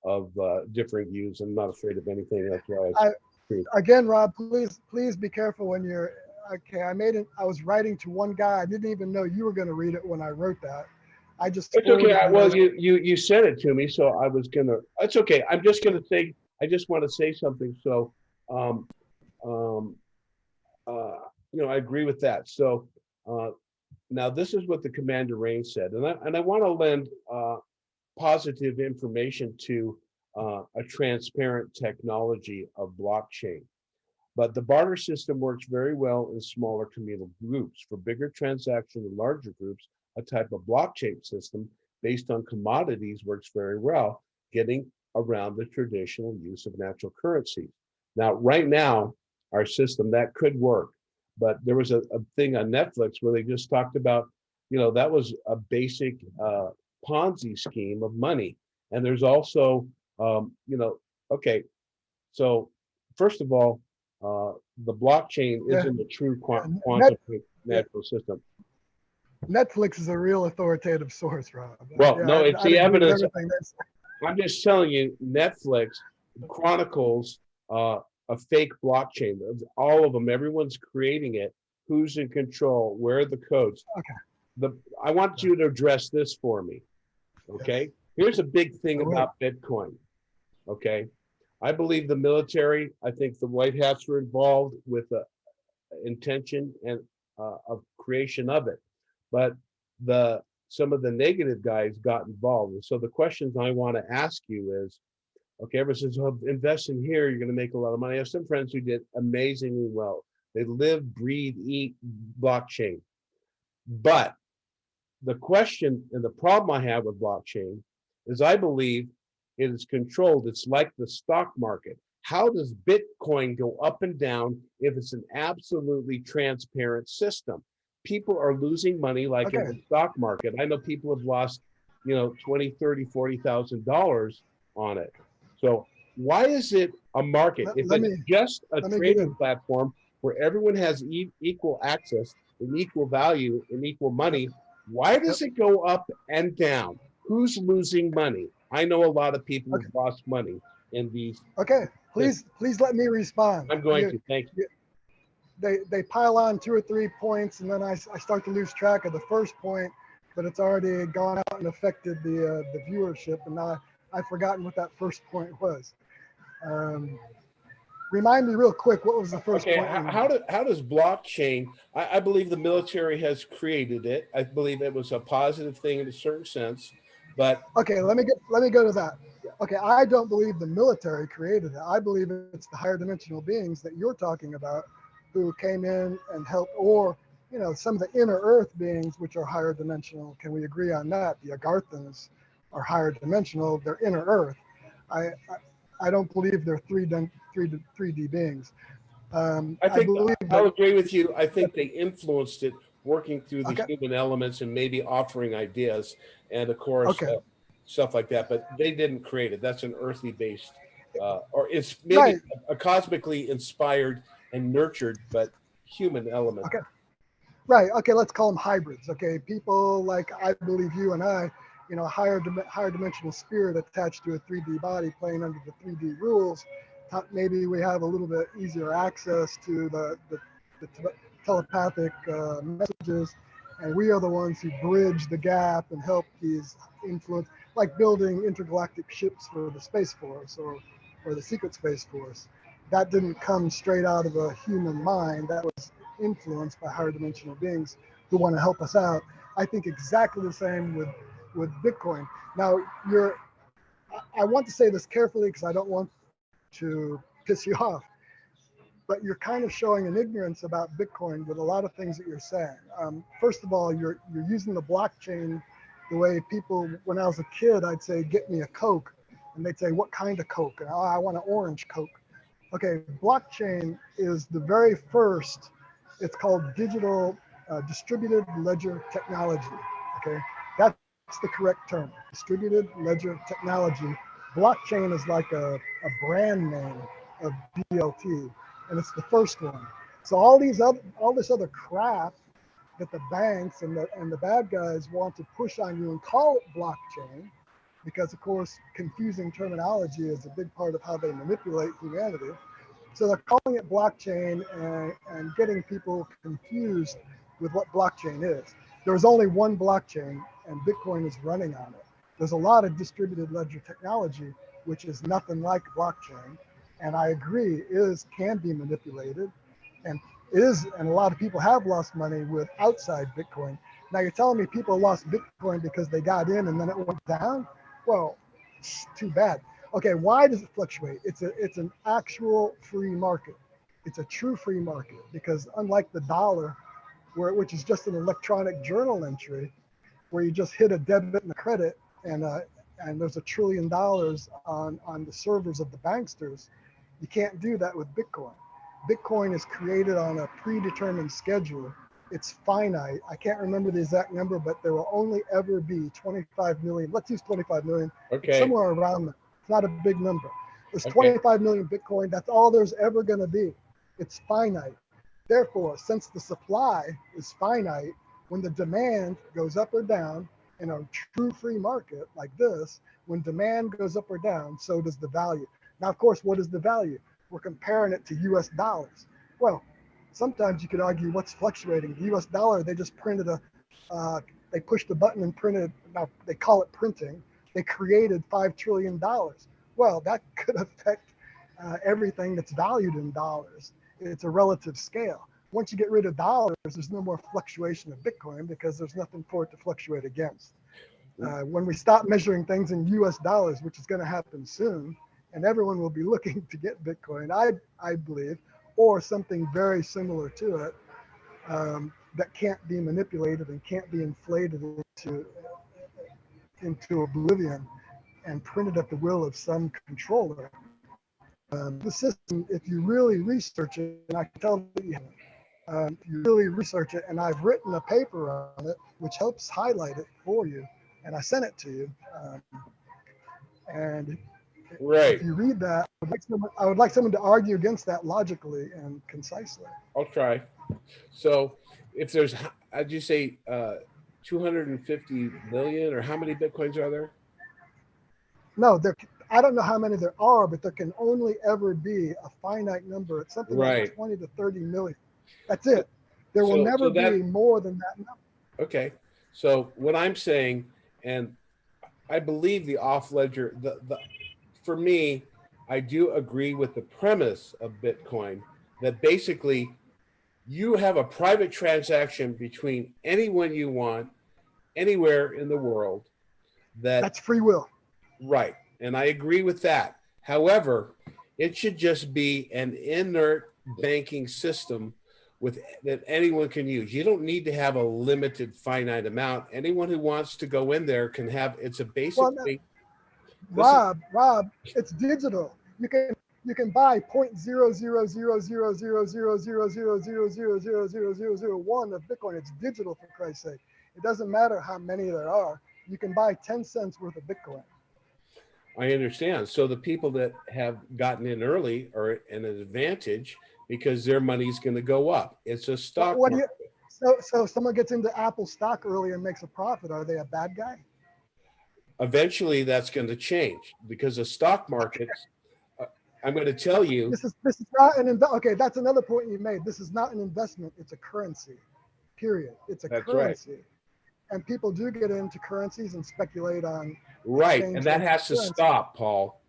of differing views. I'm not afraid of anything. That's why again, Rob, please be careful when you're, okay, I was writing to one guy. I didn't even know you were going to read it when I wrote that. I just, it's okay. Well, you sent it to me, so I was gonna, it's okay. I'm just gonna say, I just want to say something. So, I agree with that. So now this is what the Commander Rain said, and I want to lend positive information to a transparent technology of blockchain. But the barter system works very well in smaller communal groups. For bigger transactions and larger groups, a type of blockchain system based on commodities works very well, getting around the traditional use of natural currencies. Now, right now, our system, that could work. But there was a thing on Netflix where they just talked about, that was a basic Ponzi scheme of money. And there's also, okay, so first of all, the blockchain isn't a true quantum natural system. Netflix is a real authoritative source, Rob. Well, no, it's the evidence. I'm just telling you, Netflix chronicles a fake blockchain. All of them, everyone's creating it. Who's in control? Where are the codes? Okay. I want you to address this for me. Okay. Yes. Here's a big thing about Bitcoin. Okay. I believe the military, I think the whitehats were involved with the intention and of creation of it. But some of the negative guys got involved. And so the questions I want to ask you is, okay, everyone says, oh, invest in here, you're going to make a lot of money. I have some friends who did amazingly well. They live, breathe, eat blockchain. But the question and the problem I have with blockchain is I believe it is controlled. It's like the stock market. How does Bitcoin go up and down if it's an absolutely transparent system? People are losing money like in the stock market. I know people have lost, $20, $30, $40,000 on it. So why is it a market? If it's just a trading platform where everyone has equal access and equal value and equal money, why does it go up and down? Who's losing money? I know a lot of people who've lost money in these. Okay, please let me respond. I'm going to, thank you. They pile on 2 or 3 points, and then I start to lose track of the first point. but it's already gone out and affected the viewership. And now I've forgotten what that first point was. Remind me real quick, what was the first Okay, point? how does blockchain? I believe the military has created it. I believe it was a positive thing in a certain sense, but Okay, let me go to that. Okay, I don't believe the military created it. I believe it's the higher dimensional beings that you're talking about who came in and helped, or some of the inner earth beings, which are higher dimensional. Can we agree on that? The Agarthans are higher dimensional. They're inner earth. I don't believe they're 3D beings. I I think believe I'll that. agree with you. I think they influenced it, working through the Okay. human elements and maybe offering ideas, and of course Okay. stuff like that. But they didn't create it. That's an earthly based, or it's maybe Right. a cosmically inspired and nurtured, but human element. Okay. Right. Okay. Let's call them hybrids. Okay. People like, I believe you and I, higher dimensional spirit attached to a 3D body, playing under the 3D rules. Maybe we have a little bit easier access to the telepathic messages, and we are the ones who bridge the gap and help these influence, like building intergalactic ships for the Space Force or the Secret Space Force. That didn't come straight out of a human mind. That was influenced by higher dimensional beings who want to help us out. I think exactly the same with Bitcoin. Now, I want to say this carefully because I don't want to piss you off, but you're kind of showing an ignorance about Bitcoin with a lot of things that you're saying. First of all, you're using the blockchain the way people, when I was a kid, I'd say, get me a Coke. And they'd say, what kind of Coke? And, oh, I want an orange Coke. Okay, blockchain is the very first, it's called digital distributed ledger technology. Okay, that's the correct term, distributed ledger technology. Blockchain is like a brand name of DLT, and it's the first one. So all this other crap that the banks and the bad guys want to push on you and call it blockchain, because of course confusing terminology is a big part of how they manipulate humanity. So they're calling it blockchain and getting people confused with what blockchain is. There's only one blockchain, and Bitcoin is running on it. There's a lot of distributed ledger technology, which is nothing like blockchain. And I agree, can be manipulated, and and a lot of people have lost money with outside Bitcoin. Now you're telling me people lost Bitcoin because they got in and then it went down? Well, it's too bad. Okay, why does it fluctuate? It's an actual free market. It's a true free market, because unlike the dollar, which is just an electronic journal entry, where you just hit a debit and a credit, and there's $1 trillion on the servers of the banksters, you can't do that with Bitcoin. Bitcoin is created on a predetermined schedule. It's finite. I can't remember the exact number, but there will only ever be 25 million. Let's use 25 million. Okay. It's somewhere around that. It's not a big number. There's Okay. 25 million Bitcoin. That's all there's ever going to be. It's finite. Therefore, since the supply is finite, when the demand goes up or down in a true free market like this, when demand goes up or down, so does the value. Now, of course, what is the value? We're comparing it to US dollars. Well, sometimes you could argue what's fluctuating. The US dollar, they just printed they pushed a button and printed, now they call it printing. They created $5 trillion. Well, that could affect everything that's valued in dollars. It's a relative scale. Once you get rid of dollars, there's no more fluctuation of Bitcoin because there's nothing for it to fluctuate against. When we stop measuring things in US dollars, which is going to happen soon, and everyone will be looking to get Bitcoin, I believe, or something very similar to it, that can't be manipulated and can't be inflated into oblivion and printed at the will of some controller. The system, if you really research it, and I can tell that you haven't, if you really research it, and I've written a paper on it, which helps highlight it for you, and I sent it to you. And Right. if you read that, I would like someone to argue against that logically and concisely. I'll try. So if there's, how'd you say, 250 million, or how many Bitcoins are there? No, I don't know how many there are, but there can only ever be a finite number. It's something like 20 to 30 million. That's it. There will never be more than that number. Okay. So what I'm saying, and I believe the off ledger, for me, I do agree with the premise of Bitcoin that basically you have a private transaction between anyone you want, anywhere in the world. That That's free will. right, and I agree with that. However, it should just be an inert banking system with that anyone can use. You don't need to have a limited finite amount. Anyone who wants to go in there can have. It's a Well, no, basically. Listen, Rob, it's digital. You can buy 0.000000000000000001 of Bitcoin. It's digital, for Christ's sake. It doesn't matter how many there are. You can buy 10 cents worth of Bitcoin. I understand. So the people that have gotten in early are in an advantage because their money's going to go up. It's a stock What do you? market. So if someone gets into Apple stock early and makes a profit, are they a bad guy? Eventually, that's going to change because the stock market. I'm going to tell you. This is not okay. That's another point you made. This is not an investment. It's a currency. Period. It's a That's currency. right. And people do get into currencies and speculate on Right, and that has to stop, Paul.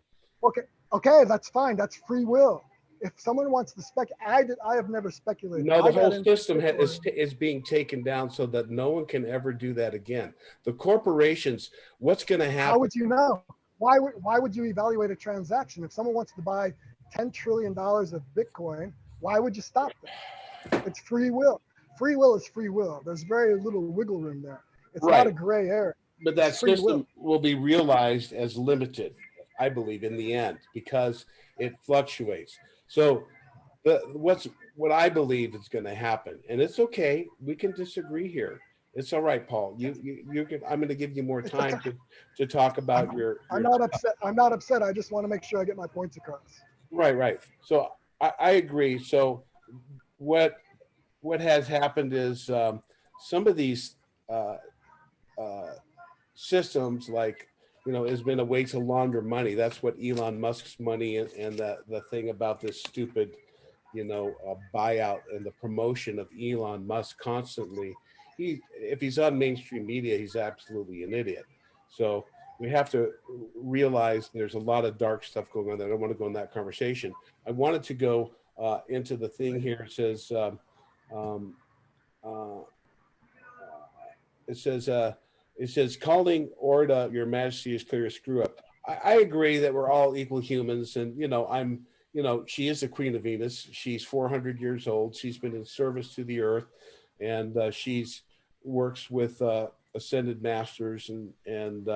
Okay, that's fine. That's free will. If someone wants to I have never speculated. No, the whole system is being taken down so that no one can ever do that again. The corporations, what's going to happen? How would you know? Why would you evaluate a transaction? If someone wants to buy $10 trillion of Bitcoin, why would you stop them? It's free will. Free will is free will. There's very little wiggle room there. It's right. not a gray area. But that system will be realized as limited, I believe, in the end, because it fluctuates. So what I believe is going to happen, and it's okay, we can disagree here. It's all right, Paul. You can. I'm going to give you more time to talk about your. I'm not upset. I'm not upset. I just want to make sure I get my points across. Right. So I agree. So what has happened is some of these systems, like, has been a way to launder money. That's what Elon Musk's money and the thing about this stupid, buyout and the promotion of Elon Musk constantly. If he's on mainstream media, he's absolutely an idiot. So we have to realize there's a lot of dark stuff going on there. I don't want to go in that conversation. I wanted to go into the thing here. It says, it says, calling Orda Your Majesty is clear a screw up. I agree that we're all equal humans, and she is the Queen of Venus. She's 400 years old. She's been in service to the earth, and she's works with ascended masters and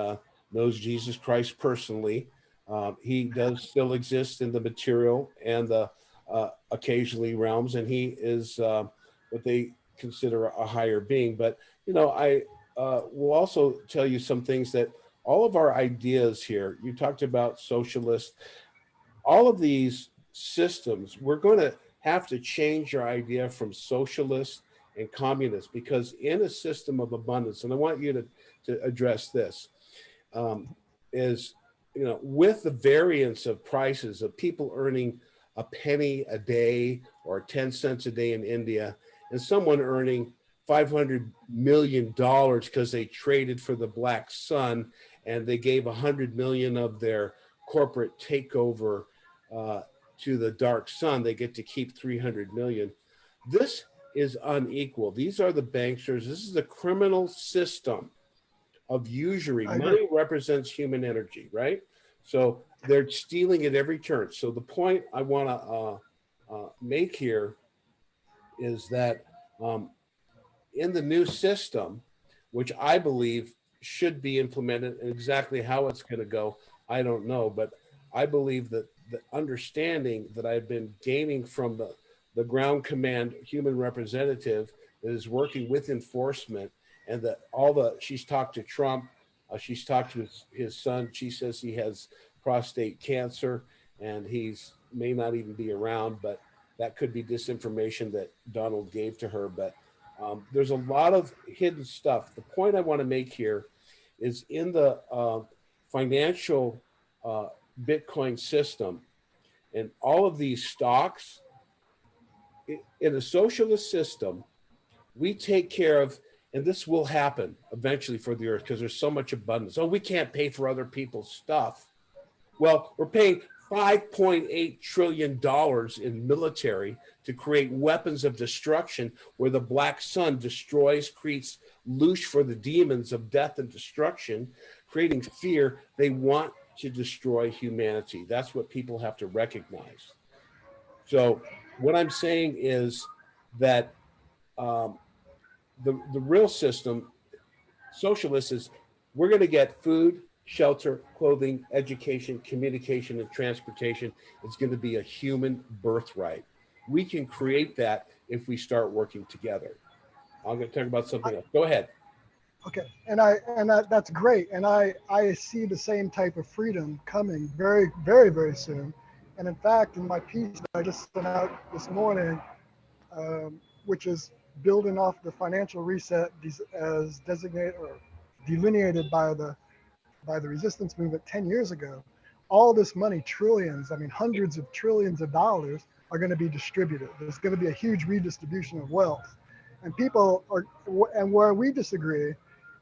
knows Jesus Christ personally. He does still exist in the material and the occasionally realms, and he is what they consider a higher being. But I will also tell you some things that all of our ideas here, you talked about socialist, all of these systems, we're going to have to change your idea from socialist and communist, because in a system of abundance, and I want you to address this, is, with the variance of prices of people earning a penny a day or 10 cents a day in India, and someone earning $500 million because they traded for the black sun and they gave 100 million of their corporate takeover to the dark sun. They get to keep 300 million. This is unequal. These are the banksters. This is the criminal system of usury. Money represents human energy, right? So they're stealing at every turn. So the point I want to make here is that in the new system, which I believe should be implemented, and exactly how it's going to go, I don't know. But I believe that the understanding that I've been gaining from the ground command human representative that is working with enforcement, and that she's talked to Trump, she's talked to his son. She says he has prostate cancer and he's may not even be around, but that could be disinformation that Donald gave to her. But there's a lot of hidden stuff. The point I want to make here is in the financial Bitcoin system and all of these stocks, in a socialist system, we take care of, and this will happen eventually for the earth because there's so much abundance. Oh, we can't pay for other people's stuff. Well, we're paying $5.8 trillion in military to create weapons of destruction where the black sun destroys, creates loose for the demons of death and destruction, creating fear. They want to destroy humanity. That's what people have to recognize. So what I'm saying is that the real system, socialist, is we're going to get food, shelter, clothing, education, communication, and transportation. It's going to be a human birthright. We can create that if we start working together. I'm going to talk about something else. Go ahead. Okay, that's great, and I see the same type of freedom coming very, very, very soon. And in fact, in my piece that I just sent out this morning, which is building off the financial reset as designated or delineated by the resistance movement 10 years ago, all this money, trillions, I mean hundreds of trillions of dollars, are going to be distributed. There's going to be a huge redistribution of wealth, and people are, and where we disagree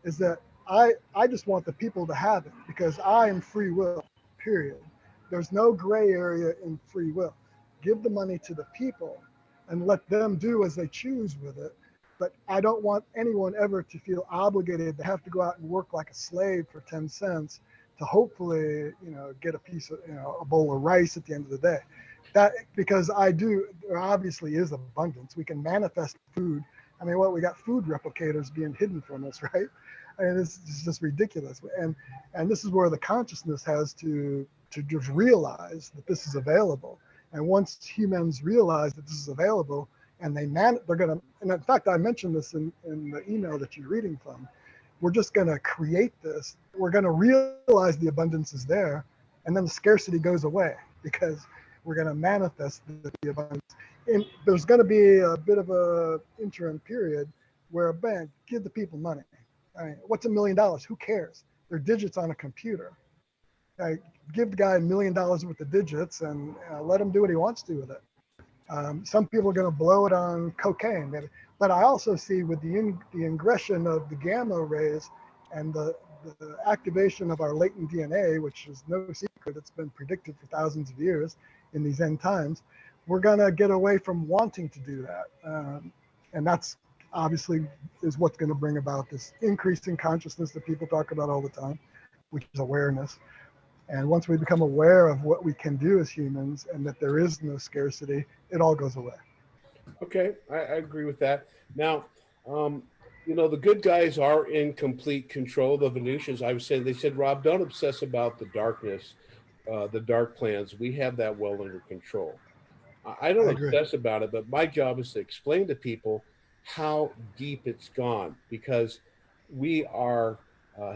is that I just want the people to have it because I am free will, period. There's no gray area in free will. Give the money to the people and let them do as they choose with it. But I don't want anyone ever to feel obligated to have to go out and work like a slave for 10 cents to hopefully, get a piece of, a bowl of rice at the end of the day. That, because there obviously is abundance. We can manifest food. I mean, we got food replicators being hidden from us, right? I mean, this is just ridiculous. And this is where the consciousness has to just realize that this is available. And once humans realize that this is available, and they're gonna, and in fact, I mentioned this in the email that you're reading from, we're just gonna create this. We're gonna realize the abundance is there, and then the scarcity goes away because we're gonna manifest the abundance. And there's gonna be a bit of a interim period where a bank give the people money. I mean, what's $1 million? Who cares? They're digits on a computer. Give the guy $1 million worth of digits and let him do what he wants to with it. Some people are going to blow it on cocaine, but I also see with the ingression of the gamma rays and the activation of our latent DNA, which is no secret, it's been predicted for thousands of years in these end times, we're going to get away from wanting to do that. And that's obviously is what's going to bring about this increase in consciousness that people talk about all the time, which is awareness. And once we become aware of what we can do as humans and that there is no scarcity, it all goes away. Okay, I agree with that. Now, the good guys are in complete control. The Venusians, they said, Rob, don't obsess about the darkness, the dark plans. We have that well under control. I don't obsess about it, but my job is to explain to people how deep it's gone, because we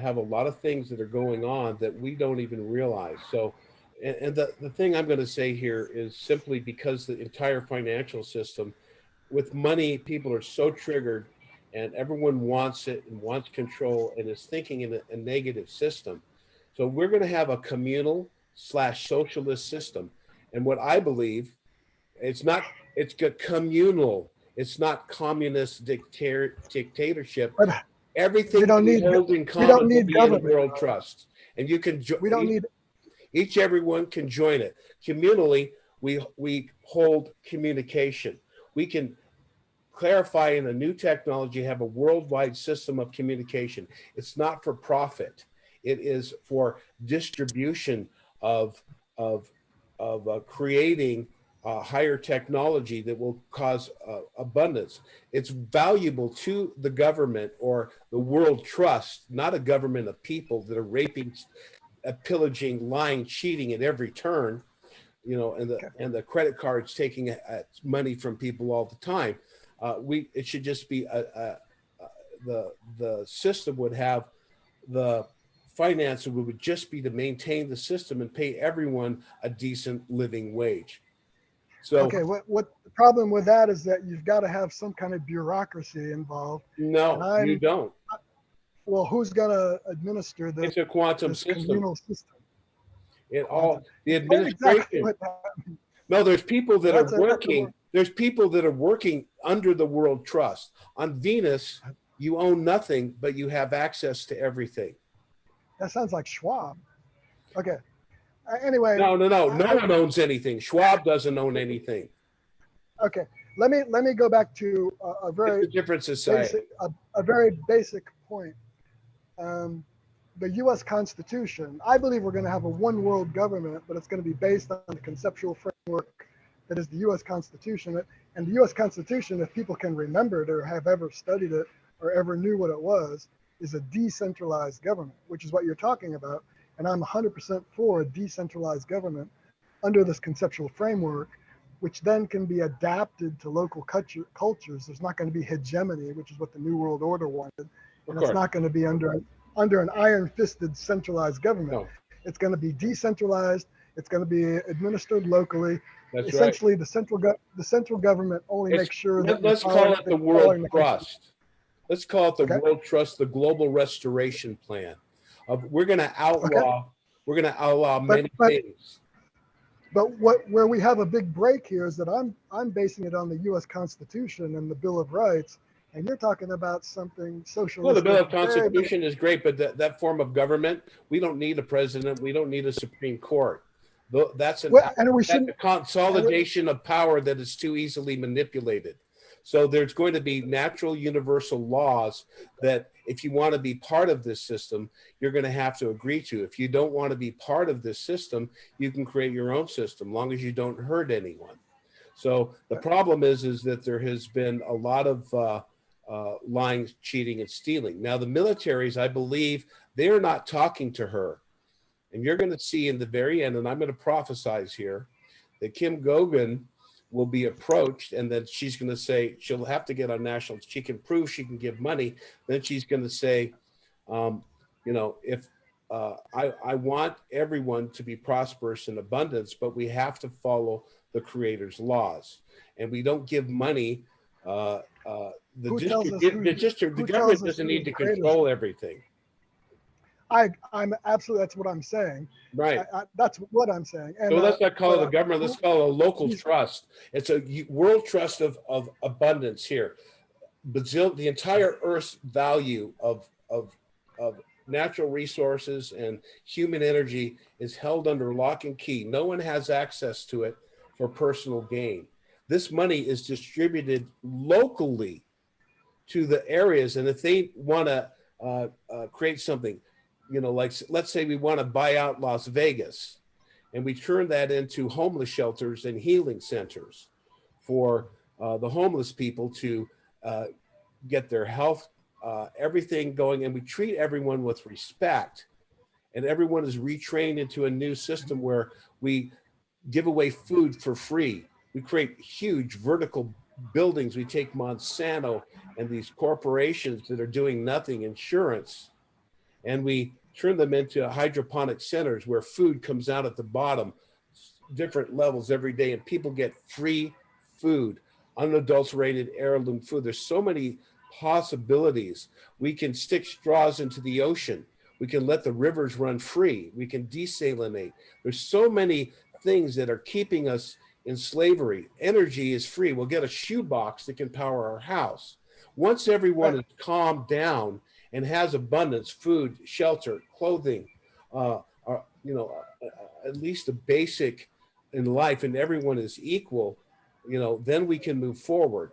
have a lot of things that are going on that we don't even realize. So, and the thing I'm going to say here is simply because the entire financial system, with money, people are so triggered and everyone wants it and wants control and is thinking in a negative system. So we're going to have a communal / socialist system. And what I believe, it's communal. It's not communist dictatorship. But Everything we don't we need, hold in we common don't will need be in a government. world trust. And you can We don't need. everyone can join it. Communally, we hold communication. We can clarify in a new technology, have a worldwide system of communication. It's not for profit. It is for distribution of creating higher technology that will cause abundance. It's valuable to the government or the world trust, not a government of people that are raping, pillaging, lying, cheating at every turn, and the credit cards taking money from people all the time. It should just be the system would have the finance would just be to maintain the system and pay everyone a decent living wage. So Okay, what the problem with that is that you've got to have some kind of bureaucracy involved. no, you don't. Well, who's going to administer this? It's a quantum this system. communal system. The administration. Exactly. No, there's people that are working. There's people that are working under the world trust. On Venus, You own nothing, but you have access to everything. That sounds like Schwab. Okay. Anyway. No. No one owns anything. Schwab doesn't own anything. Okay. Let me go back to a very It's a different society. a very basic point. The U.S. Constitution. I believe we're going to have a one world government, but it's going to be based on the conceptual framework that is the U.S. Constitution. And the U.S. Constitution, if people can remember it or have ever studied it or ever knew what it was, is a decentralized government, which is what you're talking about. And I'm 100% for a decentralized government under this conceptual framework, which then can be adapted to local cultures. There's not going to be hegemony, which is what the New World Order wanted. And it's not going to be under an iron-fisted centralized government. No. It's going to be decentralized. It's going to be administered locally. That's essentially right. the central government only makes sure that let's call it the World Trust. Let's call it the World Trust, the Global Restoration Plan. We're going to outlaw many things. But where we have a big break here is that I'm basing it on the U.S. Constitution and the Bill of Rights, and you're talking about something socialistic. Well, the Bill of Constitution is great, but that form of government, we don't need a president. We don't need a Supreme Court. That's a consolidation of power that is too easily manipulated. So there's going to be natural universal laws that if you want to be part of this system, you're going to have to agree to. If you don't want to be part of this system, you can create your own system, long as you don't hurt anyone. So the problem is that there has been a lot of lying, cheating, and stealing. Now the militaries, I believe, they're not talking to her. And you're going to see in the very end, and I'm going to prophesize here, that Kim Gogan will be approached, and then she's going to say, she'll have to get on national, she can prove she can give money. Then she's going to say, if I want everyone to be prosperous in abundance, but we have to follow the Creator's laws. And we don't give money. The government doesn't need to control everything. I'm absolutely, that's what I'm saying. Right. That's what I'm saying. And, so let's not call it a government, let's call it a local trust. It's a world trust of abundance here. Brazil, the entire Earth's value of natural resources and human energy is held under lock and key. No one has access to it for personal gain. This money is distributed locally to the areas. And if they want to create something, like let's say we want to buy out Las Vegas and we turn that into homeless shelters and healing centers for the homeless people to get their health, everything going. And we treat everyone with respect, and everyone is retrained into a new system where we give away food for free. We create huge vertical buildings. We take Monsanto and these corporations that are doing nothing, insurance, and we turn them into hydroponic centers where food comes out at the bottom, different levels every day, and people get free food, unadulterated heirloom food. There's so many possibilities. We can stick straws into the ocean. We can let the rivers run free. We can desalinate. There's so many things that are keeping us in slavery. Energy is free. We'll get a shoebox that can power our house. Once everyone is calmed down and has abundance, food, shelter, clothing, at least a basic in life, and everyone is equal, then we can move forward.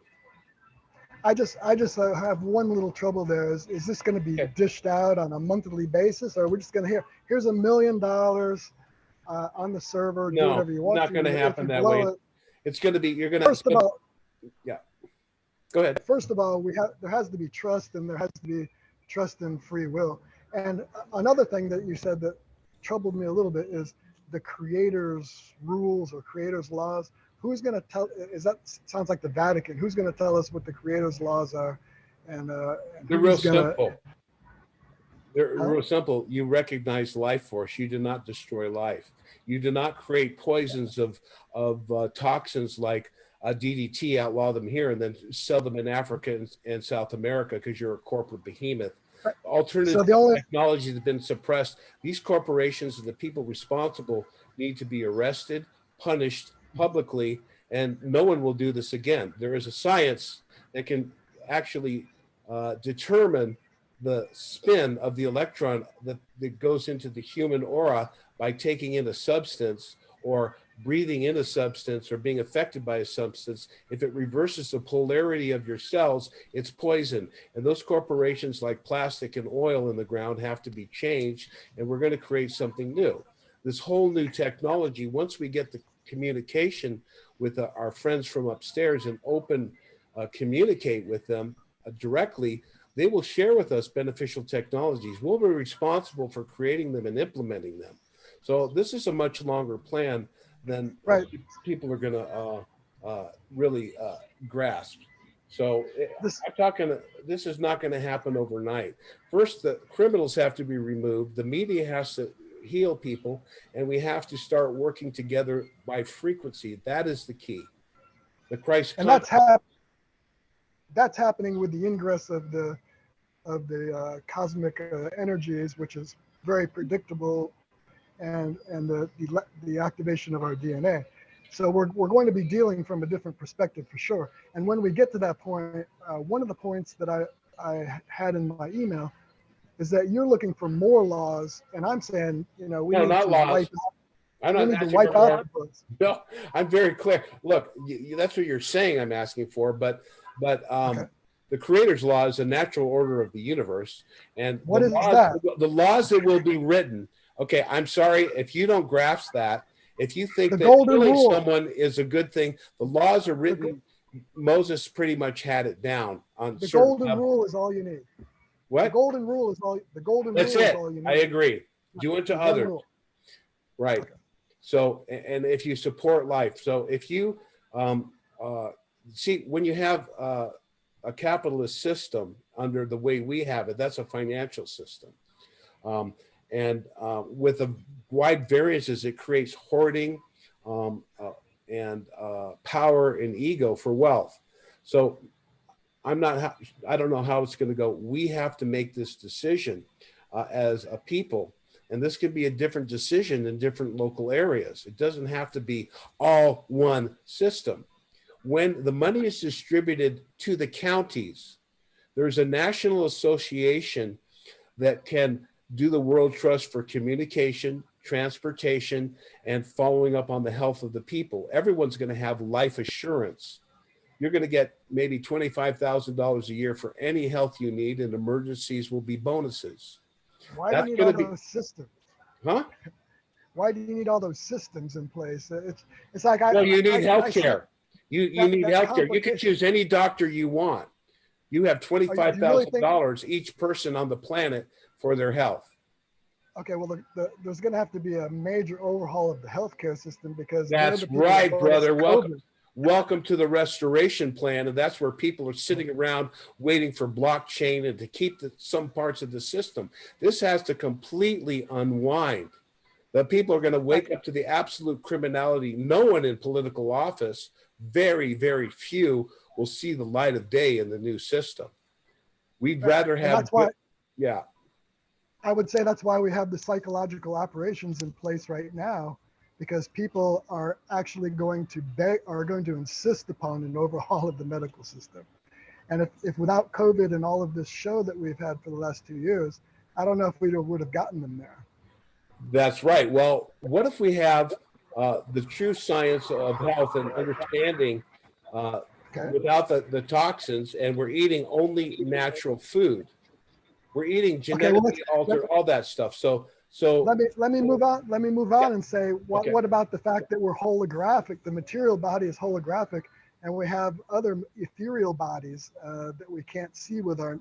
I just have one little trouble there. Is this going to be dished out on a monthly basis, or are we just going to here's $1 million on the server? No, do whatever you want. Not going to happen that way. It's going to be, you're going to. First of all, yeah. Go ahead. First of all, there has to be trust, and there has to be trust in free will. And another thing that you said that troubled me a little bit is the creator's rules or creator's laws. Who's going to tell? Sounds like the Vatican? Who's going to tell us what the creator's laws are? And they're real simple. They're real simple. You recognize life force. You do not destroy life. You do not create poisons of toxins like DDT, outlaw them here, and then sell them in Africa and South America because you're a corporate behemoth. Alternative technologies have been suppressed. These corporations and the people responsible need to be arrested, punished publicly, and no one will do this again. There is a science that can actually determine the spin of the electron that goes into the human aura by taking in a substance or breathing in a substance or being affected by a substance. If it reverses the polarity of your cells, it's poison. And those corporations like plastic and oil in the ground have to be changed, and we're going to create something new. This whole new technology, once we get the communication with our friends from upstairs and communicate with them directly, they will share with us beneficial technologies. We'll be responsible for creating them and implementing them. So this is a much longer plan than people are going to really grasp. So I'm talking, this is not going to happen overnight. First, the criminals have to be removed. The media has to heal people, and we have to start working together by frequency. That is the key. The Christ. And that's happening with the ingress of the cosmic energies, which is very predictable, and the activation of our DNA. So we're going to be dealing from a different perspective for sure. And when we get to that point, one of the points that I had in my email is that you're looking for more laws, and I'm saying, we need to wipe out the books. No, I'm very clear. Look, that's what you're saying I'm asking for, but the Creator's law is the natural order of the universe. And what is that? The laws that will be written. Okay, I'm sorry if you don't grasp that. If you think that killing someone is a good thing, the laws are written. Moses pretty much had it down on the golden rule is all you need. What? The golden rule is all. The golden That's rule it. is all you need. I agree. Do unto others. Right. Okay. So, and if you support life, so if you see, when you have a capitalist system under the way we have it, that's a financial system. And with the wide variances, it creates hoarding and power and ego for wealth. So I don't know how it's going to go. We have to make this decision as a people. And this could be a different decision in different local areas. It doesn't have to be all one system. When the money is distributed to the counties, there's a national association that can do the World Trust for communication, transportation, and following up on the health of the people. Everyone's going to have life assurance. You're going to get maybe $25,000 a year for any health you need, and emergencies will be bonuses. Why do you need all those systems? Huh? Why do you need all those systems in place? It's like you need healthcare. You need healthcare. You can choose any doctor you want. You have $25,000 each person on the planet for their health. Okay, well, there's going to have to be a major overhaul of the healthcare system because that's right, brother. Welcome to the restoration plan, and that's where people are sitting around waiting for blockchain and to keep some parts of the system. This has to completely unwind. The people are going to wake up to the absolute criminality. No one in political office, very, very few, will see the light of day in the new system. We'd rather have. That's why. Yeah. I would say that's why we have the psychological operations in place right now, because people are actually going to insist upon an overhaul of the medical system. And if without COVID and all of this show that we've had for the last 2 years, I don't know if we would have gotten them there. That's right. Well, what if we have the true science of health and understanding without the toxins, and we're eating only natural food? We're eating genetically altered, all that stuff. So let me move on. Let me move on and say, what about the fact that we're holographic? The material body is holographic, and we have other ethereal bodies that we can't see with our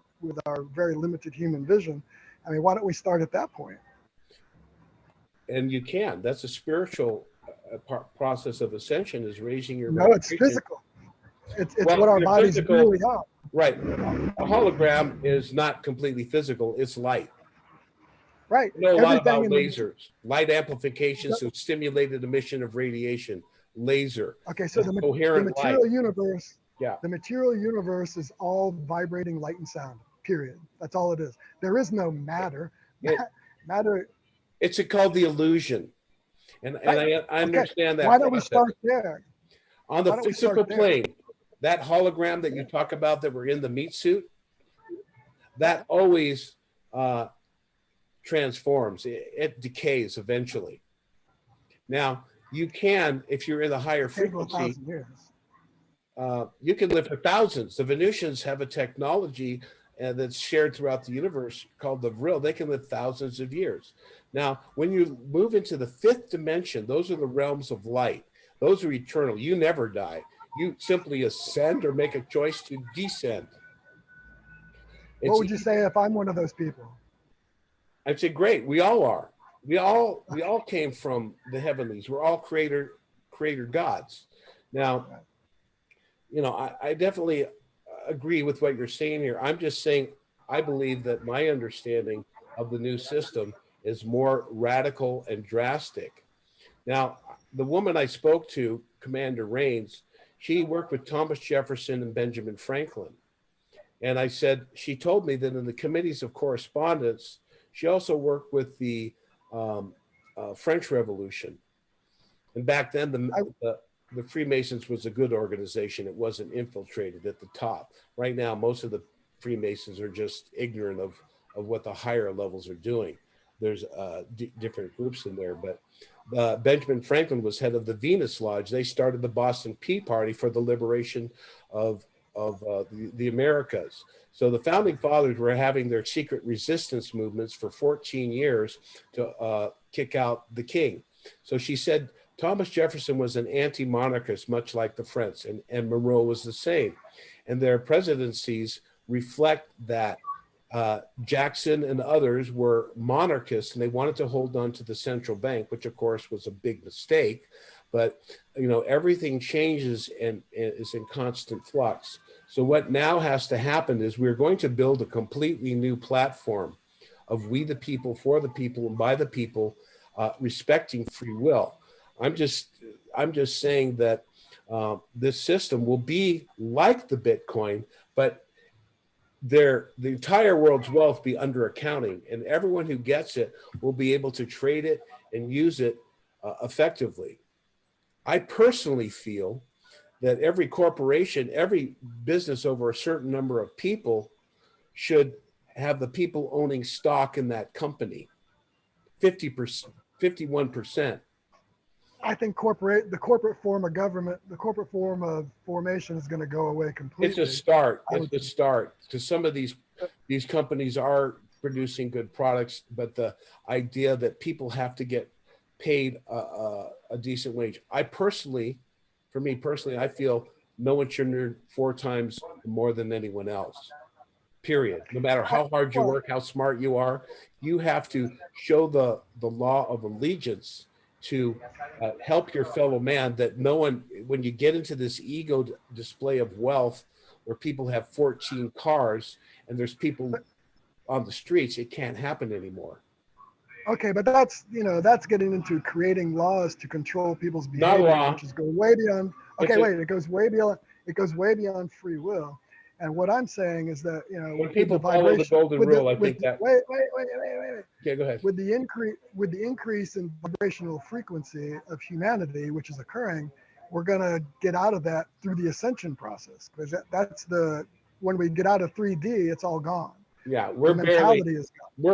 very limited human vision. I mean, why don't we start at that point? And you can. That's a spiritual process of ascension, is raising your. No, it's physical. It's what our bodies really are. Right. A hologram is not completely physical. It's light. Right. We know a lot about lasers, light amplification, so stimulated emission of radiation, laser. Okay, so the material universe. Yeah. The material universe is all vibrating light and sound. Period. That's all it is. There is no matter. Matter. It's called the illusion, and I understand that. Why don't we start there? On the physical plane, that hologram that you talk about that we're in the meat suit, that always transforms. It decays eventually. Now, you can, if you're in the higher Take a frequency, 1,000 years. you can live for thousands. The Venusians have a technology that's shared throughout the universe called the vril. They can live thousands of years. Now, when you move into the fifth dimension, those are the realms of light. Those are eternal. You never die. You simply ascend or make a choice to descend. What would you say if I'm one of those people? I'd say, great. We all are. We all came from the heavenlies. We're all creator gods. Now, you know, I definitely agree with what you're saying here. I'm just saying, I believe that my understanding of the new system is more radical and drastic. Now, the woman I spoke to, Commander Rains, she worked with Thomas Jefferson and Benjamin Franklin. And I said, she told me that in the committees of correspondence, she also worked with the French Revolution. And back then, the Freemasons was a good organization. It wasn't infiltrated at the top. Right now, most of the Freemasons are just ignorant of what the higher levels are doing. There's different groups in there, but Benjamin Franklin was head of the Venus Lodge. They started the Boston Tea Party for the liberation of the Americas. So the founding fathers were having their secret resistance movements for 14 years to kick out the king. So she said Thomas Jefferson was an anti-monarchist, much like the French, and Monroe was the same. And their presidencies reflect that. Jackson and others were monarchists, and they wanted to hold on to the central bank, which of course was a big mistake. But you know, everything changes and is in constant flux. So what now has to happen is we're going to build a completely new platform of we the people, for the people, and by the people, respecting free will. I'm just saying that this system will be like the Bitcoin, but the entire world's wealth be under accounting, and everyone who gets it will be able to trade it and use it effectively. I personally feel that every corporation, every business over a certain number of people should have the people owning stock in that company, 50%, 51%. I think the corporate form of government, the corporate form of formation is going to go away completely. It's a start. It's a start. Because some of these companies are producing good products, but the idea that people have to get paid a decent wage. For me personally, I feel no one should earn 4 times more than anyone else. Period. No matter how hard you work, how smart you are, you have to show the law of allegiance to help your fellow man, that no one, when you get into this ego display of wealth where people have 14 cars and there's people on the streets, it can't happen anymore. Okay, but that's getting into creating laws to control people's behavior, Not law. which is go way beyond. Okay, it goes way beyond free will. And what I'm saying is that, when people follow the golden rule, I think that. Wait. Okay, go ahead. With the increase in vibrational frequency of humanity, which is occurring, we're gonna get out of that through the ascension process, because when we get out of 3D, it's all gone. Yeah, we're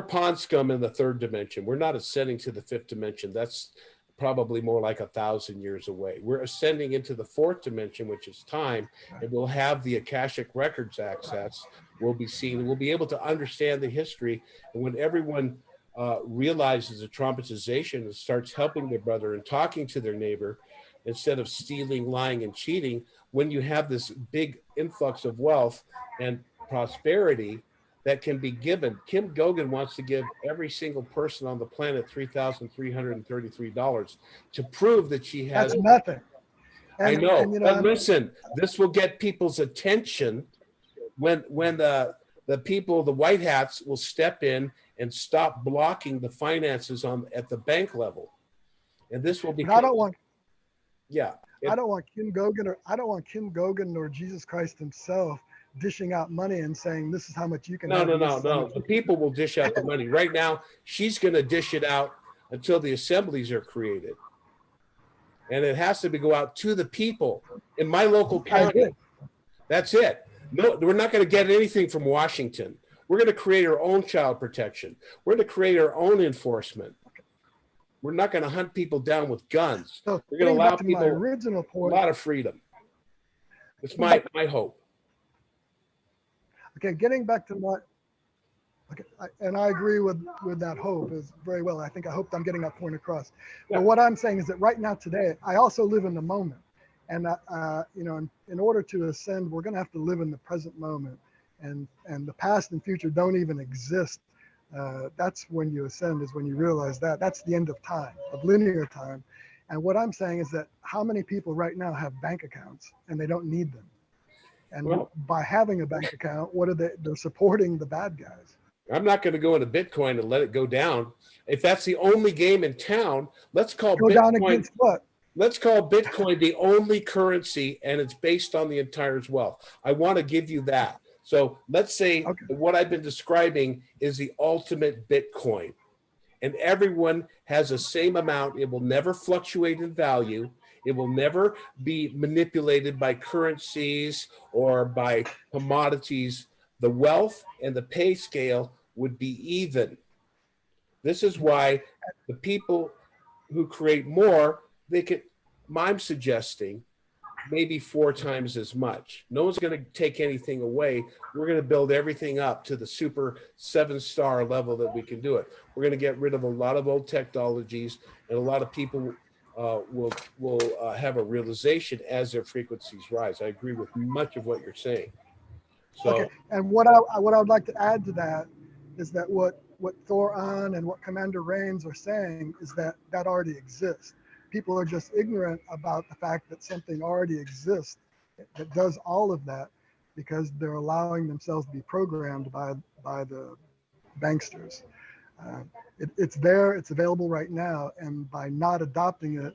pond scum in the 3rd dimension. We're not ascending to the 5th dimension. That's probably more like 1,000 years away. We're ascending into the 4th dimension, which is time, and we'll have the Akashic Records access. We'll be seen. We'll be able to understand the history. And when everyone realizes the traumatization and starts helping their brother and talking to their neighbor instead of stealing, lying, and cheating, when you have this big influx of wealth and prosperity that can be given. Kim Gogan wants to give every single person on the planet $3,333 to prove that she has. That's nothing. I know, but listen, this will get people's attention when the people, the white hats, will step in and stop blocking the finances at the bank level, and this will be. I don't want Kim Gogan or Jesus Christ himself dishing out money and saying, this is how much you can have. No. The people will dish out the money. Right now, she's going to dish it out until the assemblies are created. And it has to go out to the people in my local county. That's it. No, we're not going to get anything from Washington. We're going to create our own child protection. We're going to create our own enforcement. We're not going to hunt people down with guns. So We're going to getting allow back to my people original a point. lot of freedom. It's my hope. Okay, getting back to my. Okay, and I agree with that hope is very well. I hope I'm getting that point across. Yeah. But what I'm saying is that right now today, I also live in the moment, and in order to ascend, we're going to have to live in the present moment, and the past and future don't even exist. That's when you ascend, is when you realize that's the end of time, of linear time. And what I'm saying is that how many people right now have bank accounts and they don't need them, and by having a bank account, what are they? They're supporting the bad guys. I'm not going to go into Bitcoin and let it go down. If that's the only game in town, let's call Go down against what? Let's call Bitcoin the only currency, and it's based on the entire's wealth. I want to give you that. So let's say what I've been describing is the ultimate Bitcoin, and everyone has the same amount. It will never fluctuate in value. It will never be manipulated by currencies or by commodities. The wealth and the pay scale would be even. This is why the people who create more, I'm suggesting maybe 4 times as much. No one's going to take anything away. We're going to build everything up to the super 7-star level that we can do it. We're going to get rid of a lot of old technologies, and a lot of people will have a realization as their frequencies rise. I agree with much of what you're saying. So, and what I would like to add to that is that what Thoron and what Commander Reigns are saying is that already exists. People are just ignorant about the fact that something already exists that does all of that, because they're allowing themselves to be programmed by the banksters. It's there, it's available right now, and by not adopting it,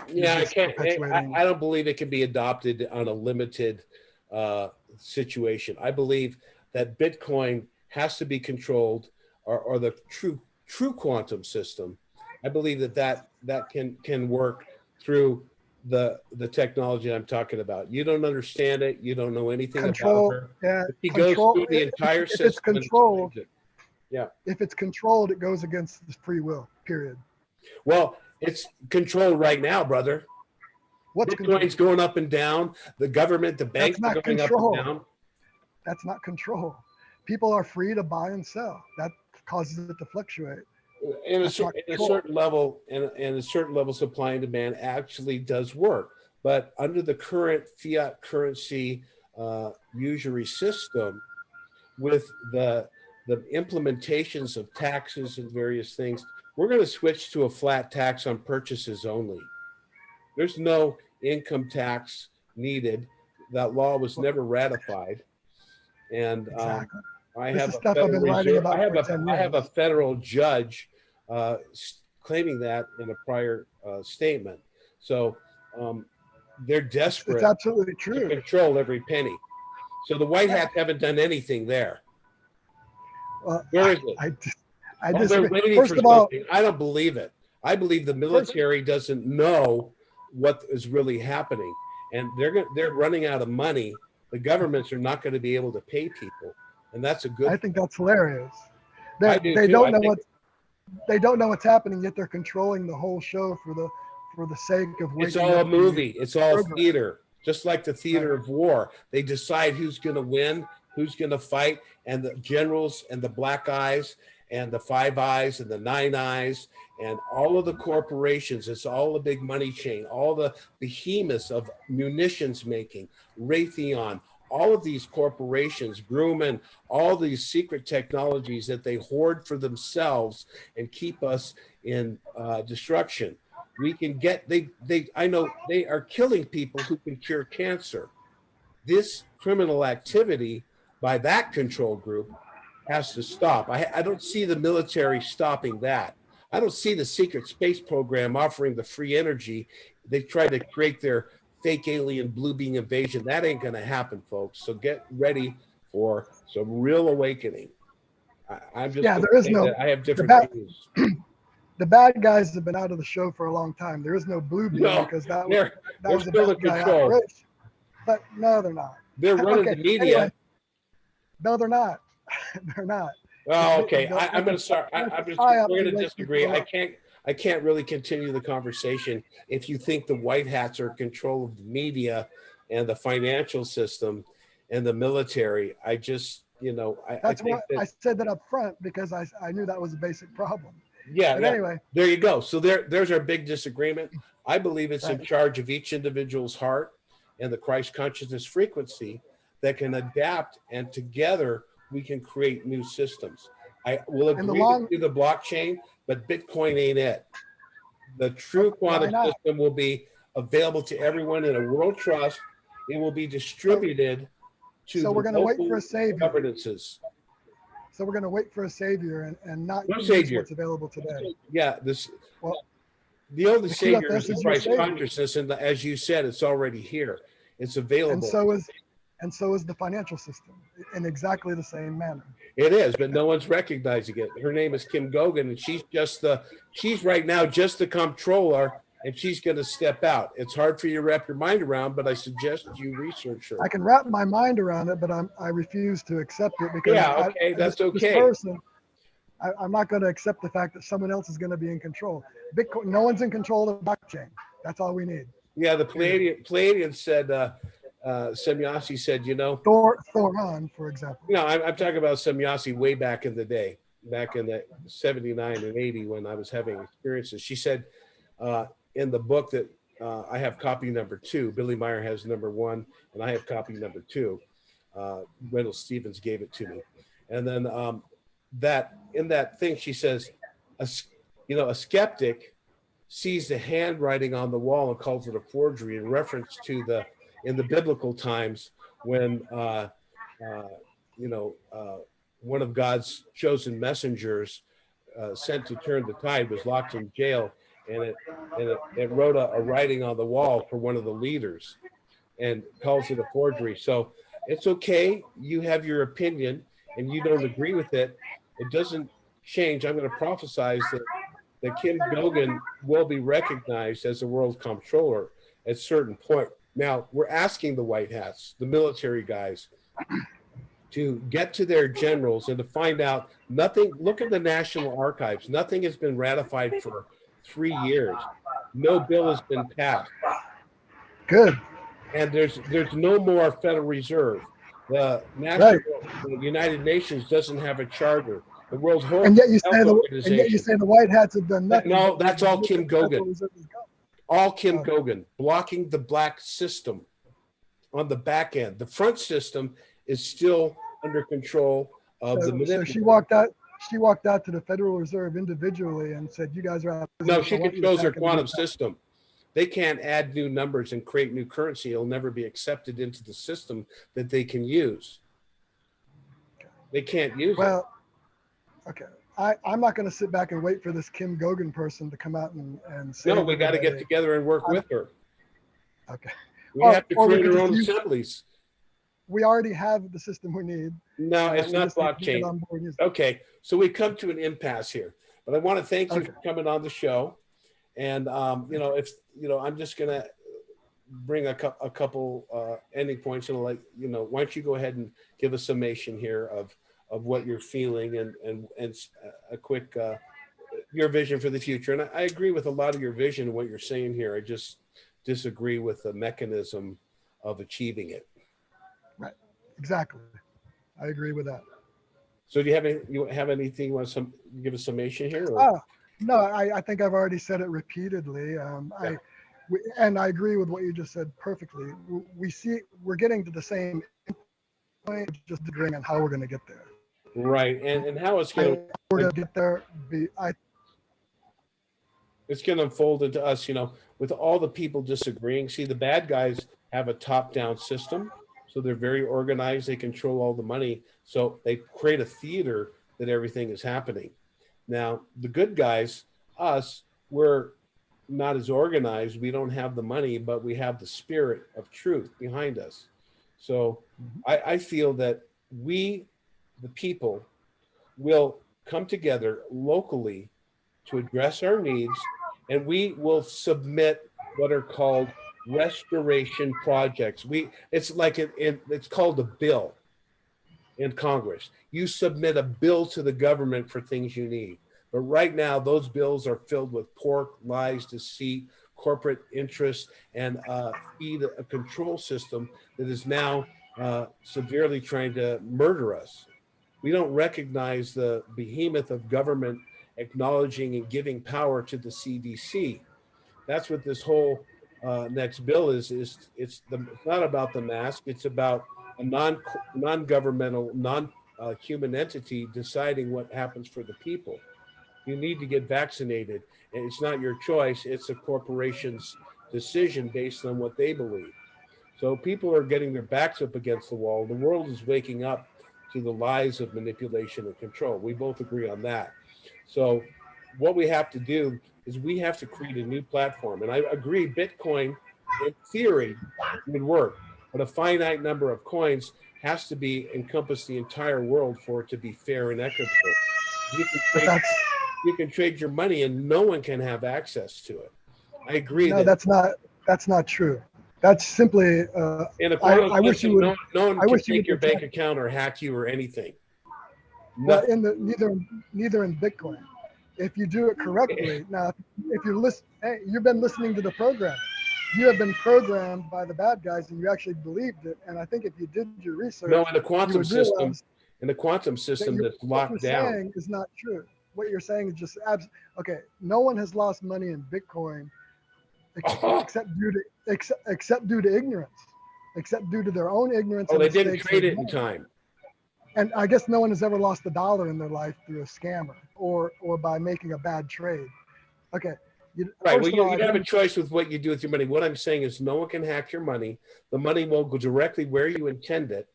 I don't believe it can be adopted on a limited situation. I believe that Bitcoin has to be controlled, or the true quantum system. I believe that can work through the technology I'm talking about. You don't understand it. You don't know anything about her. Yeah, if he goes through the entire system. If it's controlled, yeah. If it's controlled, it goes against the free will. Period. Well, it's controlled right now, brother. What's Bitcoin's going up and down. The government, the banks are going up and down. That's not control. People are free to buy and sell. That causes it to fluctuate. In a certain level, and a certain level, supply and demand actually does work. But under the current fiat currency usury system, with the implementations of taxes and various things, we're going to switch to a flat tax on purchases only. There's no income tax needed. That law was never ratified. And exactly. I have a federal judge claiming that in a prior statement. So they're desperate. It's absolutely true. To control every penny. So the white hats haven't done anything there. Well, where is it? I disagree. First of all, I don't believe it. I believe the military doesn't know what is really happening, and they're running out of money. The governments are not going to be able to pay people, and that's a good. I think that's hilarious. They don't know what's happening, yet they're controlling the whole show for the sake of. It's all a movie. It's all theater, just like the theater of war. They decide who's going to win, who's going to fight, and the generals and the black eyes and the Five Eyes and the Nine Eyes and all of the corporations. It's all a big money chain. All the behemoths of munitions making, Raytheon, all of these corporations, Grumman, all these secret technologies that they hoard for themselves and keep us in destruction. We can get, I know they are killing people who can cure cancer. This criminal activity by that control group has to stop. I don't see the military stopping that. I don't see the secret space program offering the free energy. They try to create their fake alien blue beam invasion. That ain't going to happen, folks. So get ready for some real awakening. I'm just there is no. I have different views. The bad guys have been out of the show for a long time. There is no blue beam because that was a bad guy operation. But no, they're not. They're running the media. Anyway, no, they're not. They're not. Oh, It's okay. the I'm going to start. psyop We're to going to wake disagree. people up. I can't really continue the conversation if you think the white hats are in control of the media and the financial system and the military. I just, I That's think why that, I said that up front, because I knew that was a basic problem. yeah, But yeah. anyway, There you go. So there's our big disagreement. I believe it's in right. charge of each individual's heart and the Christ consciousness frequency that can adapt, and together we can create new systems. I will In the agree with long, you, the blockchain, but Bitcoin ain't it. The true why quantum not? system will be available to everyone in a world trust. It will be distributed to So the we're going to wait for local a savior. governances. So we're going to wait for a savior and not No use savior. what's available today. Yeah, Well, the only the savior QFS is the is your Christ savior, consciousness, and as you said, it's already here. It's and available. so is the financial system in exactly the same manner. It is, but no one's recognizing it. Her name is Kim Gogan, and she's right now just the comptroller, and she's going to step out. It's hard for you to wrap your mind around, but I suggest you research her. I can wrap my mind around it, but I refuse to accept it because Yeah, okay, that's this okay. person, I'm not going to accept the fact that someone else is going to be in control. Bitcoin, no one's in control of the blockchain. That's all we need. Yeah, the Palladian said, Semyasi said, Thoron, for example. I'm talking about Semyasi way back in the day, back in the 79 and 80 when I was having experiences. She said in the book that I have copy number 2, Billy Meyer has number 1, and I have copy number 2. Wendell Stevens gave it to me. And then that in that thing, she says, a skeptic sees the handwriting on the wall and calls it a forgery in reference to in the biblical times when one of God's chosen messengers sent to turn the tide was locked in jail, and it wrote a writing on the wall for one of the leaders and calls it a forgery. So it's okay. You have your opinion and you don't agree with it. It doesn't change. I'm going to prophesize that Kim Gogan will be recognized as a world comptroller at a certain point. Now, we're asking the white hats, the military guys, to get to their generals and to find out nothing. Look at the National Archives. Nothing has been ratified for 3 years. No bill has been passed. Good. And there's no more Federal Reserve. The United Nations doesn't have a charter. The World Health And yet you Organization. say the white hats have done nothing. No, that's all Kim Gogan. All Kim Gogan, blocking the black system on the back end. The front system is still under control of the So she walked out. She walked out to the Federal Reserve individually and said, "You guys are out." No, she controls their quantum system. They can't add new numbers and create new currency. It'll never be accepted into the system that they can use. They can't use it. Okay. I'm not going to sit back and wait for this Kim Gogan person to come out and say. No, we got to get together and work with her. Okay. We have to create our own assemblies. We already have the system we need. No, it's not blockchain. Okay, so we come to an impasse here. But I want to thank you for coming on the show. And I'm just gonna bring a couple ending points, and why don't you go ahead and give a summation here of what you're feeling and a quick your vision for the future. And I agree with a lot of your vision and what you're saying here. I just disagree with the mechanism of achieving it. Right. Exactly. I agree with that. So do you have anything you want to give a summation here? No, I think I've already said it repeatedly. And I agree with what you just said perfectly. We're getting to the same point, just agreeing on how we're going to get there. Right, and how it's going to get there. It's going to unfold into us, with all the people disagreeing. See, the bad guys have a top-down system, so they're very organized. They control all the money, so they create a theater that everything is happening. Now, the good guys, us, we're not as organized. We don't have the money, but we have the spirit of truth behind us. So I feel that we, the people, will come together locally to address our needs, and we will submit what are called restoration projects. It's called a bill. in Congress. You submit a bill to the government for things you need. But right now, those bills are filled with pork, lies, deceit, corporate interest, and feed a control system that is now severely trying to murder us. We don't recognize the behemoth of government acknowledging and giving power to the CDC. That's what this whole next bill is. It's not about the mask. It's about a non-governmental, non-human entity deciding what happens for the people. You need to get vaccinated, and it's not your choice. It's a corporation's decision based on what they believe. So people are getting their backs up against the wall. The world is waking up to the lies of manipulation and control. We both agree on that. So what we have to do is we have to create a new platform. And I agree, Bitcoin in theory would work, but a finite number of coins has to be encompass the entire world for it to be fair and equitable. You can But trade, you can trade your money and no one can have access to it. I agree no, that that's not true. That's simply. in a quantum I wish you system, would. no one I can wish you take would your bank protect. account or hack you or anything. Well, Nothing. in the neither in Bitcoin. If you do it correctly, now if you listen, hey, you've been listening to the program. You have been programmed by the bad guys, and you actually believed it. And I think if you did your research, No, in the you quantum would system, realize that that's what you're locked down. saying is not true. What you're saying is just okay. No one has lost money in Bitcoin except due to ignorance, except due to their own ignorance Oh, and they didn't mistakes. trade it in time. And I guess no one has ever lost $1 in their life through a scammer or by making a bad trade. Okay. Right. Well, First of all, you have a choice with what you do with your money. What I'm saying is no one can hack your money. The money will go directly where you intend it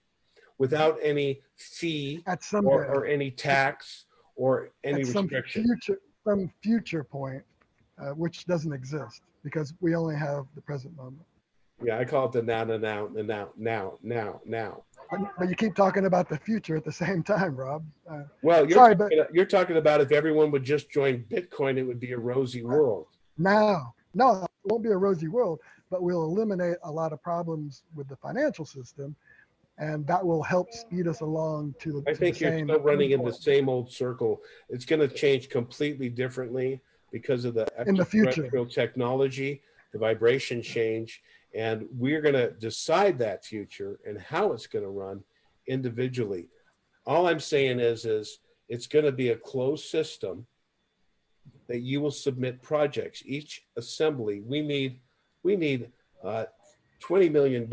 without any fee at some or any tax or any at restriction. some future point, which doesn't exist because we only have the present moment. Yeah, I call it the now. But you keep talking about the future at the same time, Rob. Well, Sorry, you're talking about if everyone would just join Bitcoin, it would be a rosy world. no, it won't be a rosy world, but we'll eliminate a lot of problems with the financial system, and that will help speed us along to the I think you're same still running in the point. same old circle. It's going to change completely differently because of the In the future. extraterrestrial technology, the vibration change, and we're going to decide that future and how it's going to run individually. All I'm saying is it's going to be a closed system that you will submit projects. Each assembly, we need $20 million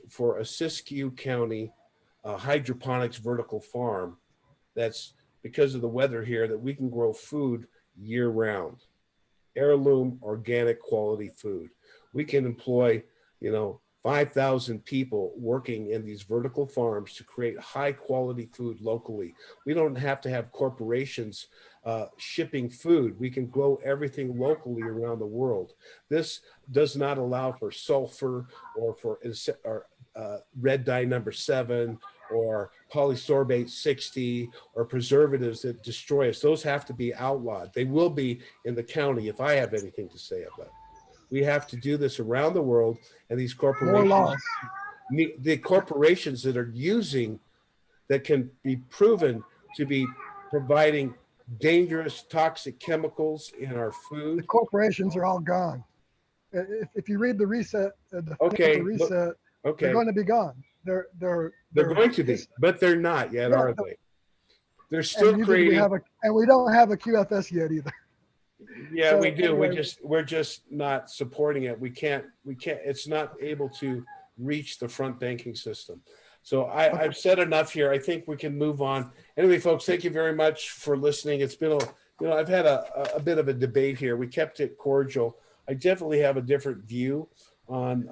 for a Siskiyou County hydroponics vertical farm. That's because of the weather here that we can grow food year round, heirloom, organic quality food. We can employ, 5,000 people working in these vertical farms to create high quality food locally. We don't have to have corporations shipping food. We can grow everything locally around the world. This does not allow for sulfur or for red dye number 7 or polysorbate 60 or preservatives that destroy us. Those have to be outlawed. They will be in the county if I have anything to say about it. We have to do this around the world, and these corporations, the corporations that are using, that can be proven to be providing dangerous, toxic chemicals in our food. The corporations are all gone. If you read the reset, Okay, reset, they're going to be gone. They're going to be, but they're not yet, are they? They're still creating. And we don't have a QFS yet either. Yeah, so, we do. Anyway, we're just not supporting it. We can't. It's not able to reach the front banking system. So I've said enough here. I think we can move on. Anyway, folks, thank you very much for listening. It's been I've had a bit of a debate here. We kept it cordial. I definitely have a different view on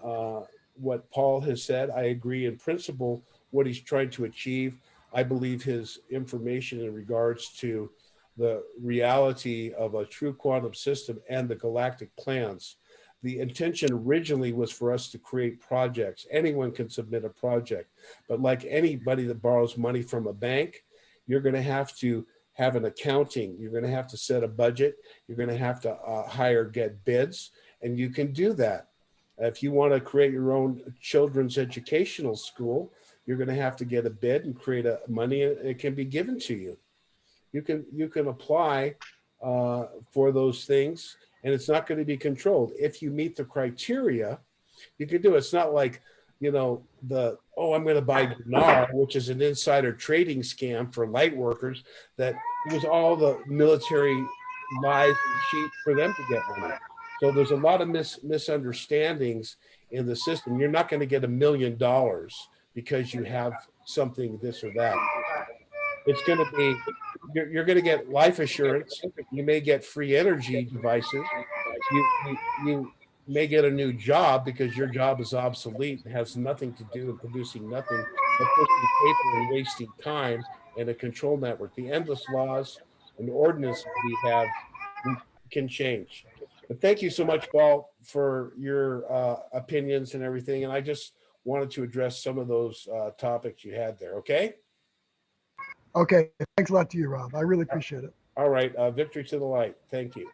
what Paul has said. I agree in principle what he's trying to achieve. I believe his information in regards to the reality of a true quantum system and the galactic plans. The intention originally was for us to create projects. Anyone can submit a project, but like anybody that borrows money from a bank, you're going to have an accounting. You're going to have to set a budget. You're going to have to get bids, and you can do that. If you want to create your own children's educational school, you're going to have to get a bid and create a money, and it can be given to you. You can apply for those things, and it's not going to be controlled. If you meet the criteria, you can do it. It's not like, I'm going to buy dinar, which is an insider trading scam for light workers, that it was all the military lies and cheat for them to get money. So there's a lot of misunderstandings in the system. You're not going to get $1 million because you have something, this or that. It's going to be, you're going to get life assurance. You may get free energy devices. You may get a new job because your job is obsolete and has nothing to do with producing nothing but pushing paper and wasting time in a control network. The endless laws and ordinances we have can change. But thank you so much, Paul, for your opinions and everything. And I just wanted to address some of those topics you had there. Okay. Okay. Thanks a lot to you, Rob. I really appreciate it. All right. Victory to the light. Thank you.